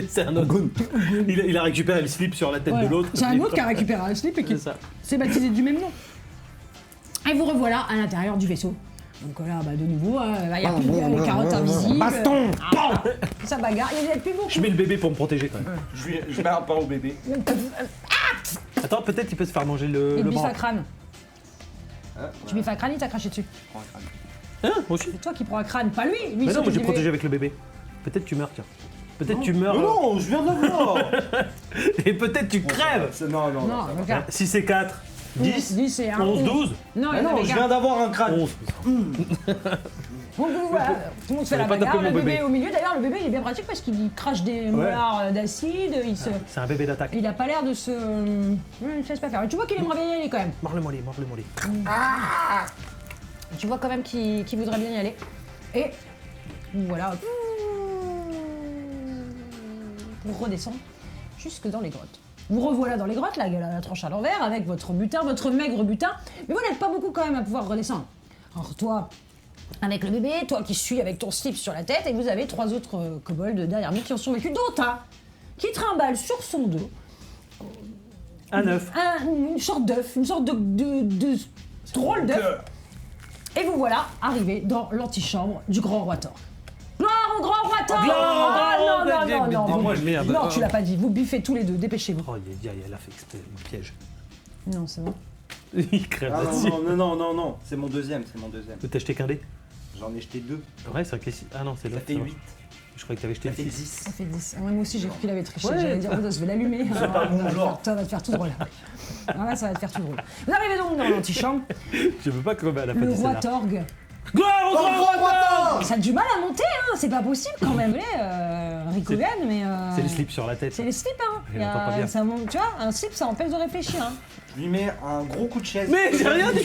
C'est un autre. Il a récupéré le slip sur la tête Voilà. de l'autre. C'est un autre qui a récupéré un slip et qui C'est ça. s'est baptisé du même nom. Et vous revoilà à l'intérieur du vaisseau. Donc là, bah, de nouveau, il y a plus les carottes invisibles. Baston. Ça bagarre, il y a plus beaucoup. Je mets le bébé pour me protéger quand même. Je mets un pain au bébé. Attends, peut-être il peut se faire manger le Il biffe bras. un crâne. Tu biffes un crâne, il t'a craché dessus. Hein, moi aussi. C'est toi qui prends un crâne, pas lui. Lui, Mais il non, s'occupe moi j'ai du protégé bébé. avec le bébé. Peut-être tu meurs, tiens. Peut-être tu meurs. Mais non, je viens de le voir. Et peut-être tu crèves. Non, non, Non, non. regarde. Si c'est 4, 10, 10 c'est un 11, 12. Non, Mais il y en non, avait je qu'un. viens d'avoir un crâne. 11. Donc voilà, tout le monde fait la Fallait pas bagarre, taper le mon bébé bébé. au milieu. D'ailleurs, le bébé il est bien pratique parce qu'il crache des molars d'acide, C'est un bébé d'attaque. il a pas l'air de se... il se laisse pas faire. Mais tu vois qu'il aimerait bien y aller quand même. Mord-le-moi les, mord-le-moi les. Tu vois quand même qu'il voudrait bien y aller. Et voilà. Pour redescendre jusque dans les grottes. Vous revoilà dans les grottes, la tranche à l'envers, avec votre butin, votre maigre butin. Mais vous n'êtes pas beaucoup quand même à pouvoir redescendre. Alors toi, avec le bébé, toi qui suis avec ton slip sur la tête, et vous avez 3 autres kobolds derrière lui qui en sont vécus, dont un qui trimballe sur son dos Un œuf. une sorte d'œuf, une sorte de drôle d'œuf. Et vous voilà arrivé dans l'antichambre du grand roi Thor. Gloire au grand roi Thor! Ah, non, moi je merde. non, tu l'as pas dit. Vous biffez tous les deux, dépêchez-vous. Oh, elle a fait exprès, mon piège. Non, c'est bon. Il crève Ah là-dessus. non, c'est mon deuxième. T'as acheté qu'un dé? J'en ai jeté 2. Ouais, c'est vrai que... Ah non, c'est Ça l'autre. fait ça va. 8. Je croyais que t'avais acheté Ça fait le 6. 10. Ça fait 10. Ah ouais, moi aussi, j'ai cru qu'il avait triché. Ouais. J'allais dire, oh, je vais l'allumer. pas mon genre. Ça va te faire tout drôle. Voilà, ça va te faire tout drôle. Vous arrivez donc dans l'antichambre. Je veux pas crever à la fin Le du roi scénar. Torg. Gloire au grand roi! Ça a du mal à monter, hein. C'est pas possible quand même. Rikogan, mais. C'est les slips sur la tête. C'est les slips, hein. Il entend pas bien. Ça monte, tu vois, un slip, ça empêche de réfléchir. Hein. Je lui mets un gros coup de chaise. Mais j'ai rien dit.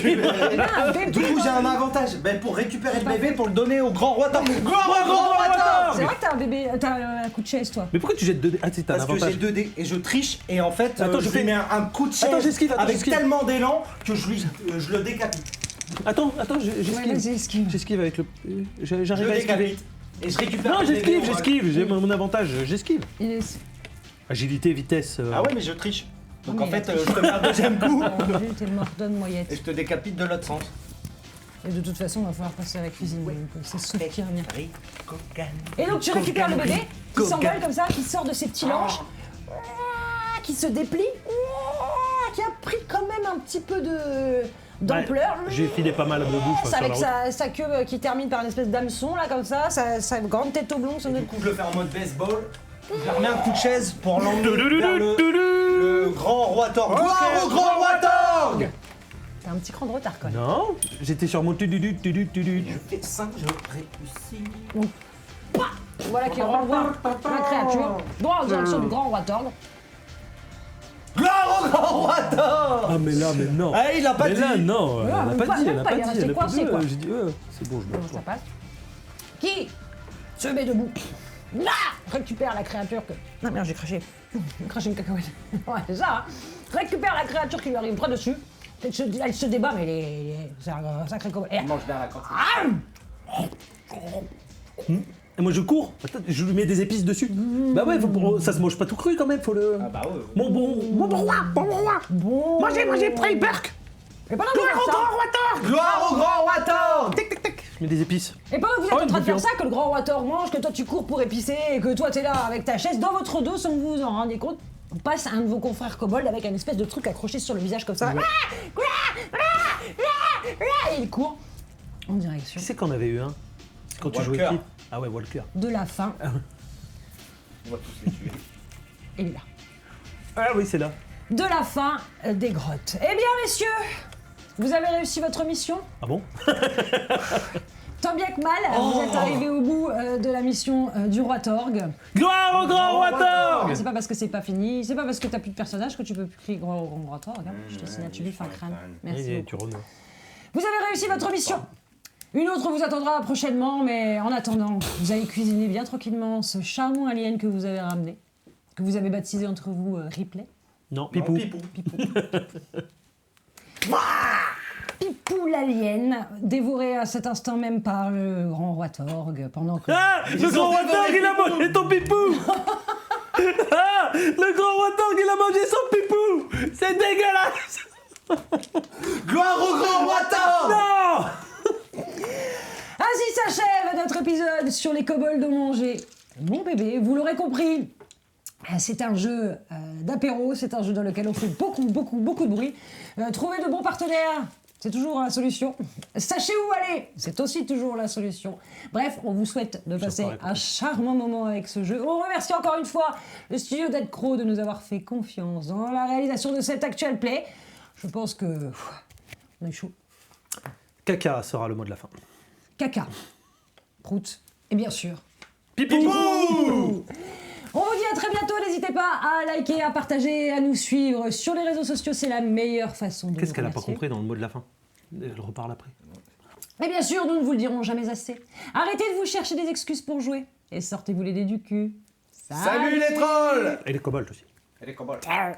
Ah, bébé, Du coup, j'ai un avantage. Ben, pour récupérer le bébé, pour le donner au grand roi Torg. Gloire au grand roi Torg! C'est vrai que t'as un bébé, t'as un coup de chaise, toi. Mais pourquoi tu jettes 2 dés? Ah, tu sais, t'as un Parce que j'ai avantage. 2 dés et je triche et en fait Attends, je je lui fais- mets un coup de chaise Attends, j'esquive, attends, avec j'esquive. tellement d'élan que je le décapite. Attends, Ouais, j'esquive. vas-y, esquive. J'esquive avec le... Je J'arrive le à esquiver. décapite. Et je récupère Non, le bébé. j'esquive, j'ai mon avantage, j'esquive. Il est. Agilité, vitesse... Ah ouais, mais je triche. Donc mais en fait, il a je te mets un deuxième coup T'es mort, donne-moyette. et je te décapite de l'autre sens. Et de toute façon, il va falloir passer à la cuisine. Donc, c'est soupe qui revient. Cocaine. Et donc, tu récupères le bébé qui Coca. s'envole comme ça, qui sort de ses petits langes, qui se déplie, qui a pris quand même un petit peu d'ampleur. J'ai filé pas mal de bouffe C'est sur la avec route. sa queue qui termine par une espèce d'hameçon, là, comme ça, sa grande tête oblongue. Du coup, je le fais en mode baseball. Je lui remets un coup de chaise pour l'emmener vers le grand roi Torg. Gloire au grand roi Torg. T'as un petit cran de retard, quand même. Non, j'étais sur mon tudu. Je fais 5, je réussis. Voilà qui renvoie la créature droit en direction du grand roi Torg. Gloire au grand roi Torg. Ah mais là, mais non. Ah, il a pas Mais dit. là, non, Ouais, elle a même pas pas- dit, même elle a pas, pas il est dit, resté elle a pas coincé, dit. quoi. J'ai dit, c'est bon, je Comment me ça passe? Qui se met debout, là, récupère la créature que... Ah merde, j'ai craché. J'ai craché une cacahuète. Ouais, c'est ça, hein. Récupère la créature qui lui arrive droit dessus. Elle se débat, mais c'est un sacré combat. Et Il mange bien la cantine. Et moi je cours, attends, je lui mets des épices dessus. Bah ouais, ça se mange pas tout cru quand même, faut le... Ah bah ouais. Mon bon roi. bon... Mangez, prenez Burk. Et pendant que vous faites ça, Gloire au grand roi Torg. Tic, tic, tic. Je mets des épices. et pendant que vous êtes Oh, en une train de faire bouillon. ça, que le grand roi Thor mange, que toi tu cours pour épicer, et que toi t'es là avec ta chaise dans votre dos sans que vous vous en rendiez compte, on passe un de vos confrères kobolds avec un espèce de truc accroché sur le visage comme ça. Et il court en direction Qui c'est qu'on avait eu un? C'est quand tu Walker. jouais qui? Ah ouais, Walker. de la fin. On va tous les tuer. Il est là. Ah oui, c'est là. De la fin des grottes. Eh bien, messieurs, vous avez réussi votre mission. Ah bon? Tant bien que mal, vous êtes arrivés au bout de la mission du roi Torg. Gloire au grand roi Torg! C'est pas parce que c'est pas fini, c'est pas parce que t'as plus de personnages que tu peux plus crier grand roi Torg. Hein. Je te signale, tu lui fais un crâne. Merci beaucoup. Tu renoues. Vous avez réussi votre mission. Une autre vous attendra prochainement, mais en attendant, vous allez cuisiner bien tranquillement ce charmant alien que vous avez ramené, que vous avez baptisé entre vous Ripley. Non, Non, Pipou. Pipou. Pipou l'alien, dévoré à cet instant même par le grand roi Torg, pendant que... Ah! Le grand roi Torg, il a mangé ton Pipou! Ah! Le grand roi Torg, il a mangé son Pipou! C'est dégueulasse! Gloire au grand roi Torg. Non! Ainsi s'achève notre épisode sur les kobolds mangés. Mon bébé, vous l'aurez compris, c'est un jeu d'apéro, c'est un jeu dans lequel on fait beaucoup de bruit. Trouver de bons partenaires, c'est toujours la solution. Sachez où aller, c'est aussi toujours la solution. Bref, on vous souhaite de passer un charmant moment avec ce jeu. On remercie encore une fois le studio Dead Crow de nous avoir fait confiance dans la réalisation de cet actual play. Je pense que... on est chaud. Caca sera le mot de la fin. Caca, prout, et bien sûr... Pipou! On vous dit à très bientôt, n'hésitez pas à liker, à partager, à nous suivre sur les réseaux sociaux, c'est la meilleure façon de Qu'est-ce nous qu'elle a pas remercier. compris dans le mot de la fin? Elle reparle après. Et bien sûr, nous ne vous le dirons jamais assez. Arrêtez de vous chercher des excuses pour jouer et sortez-vous les dés du cul. Salut les trolls. Et les kobolds aussi. Et les kobolds. Ciao.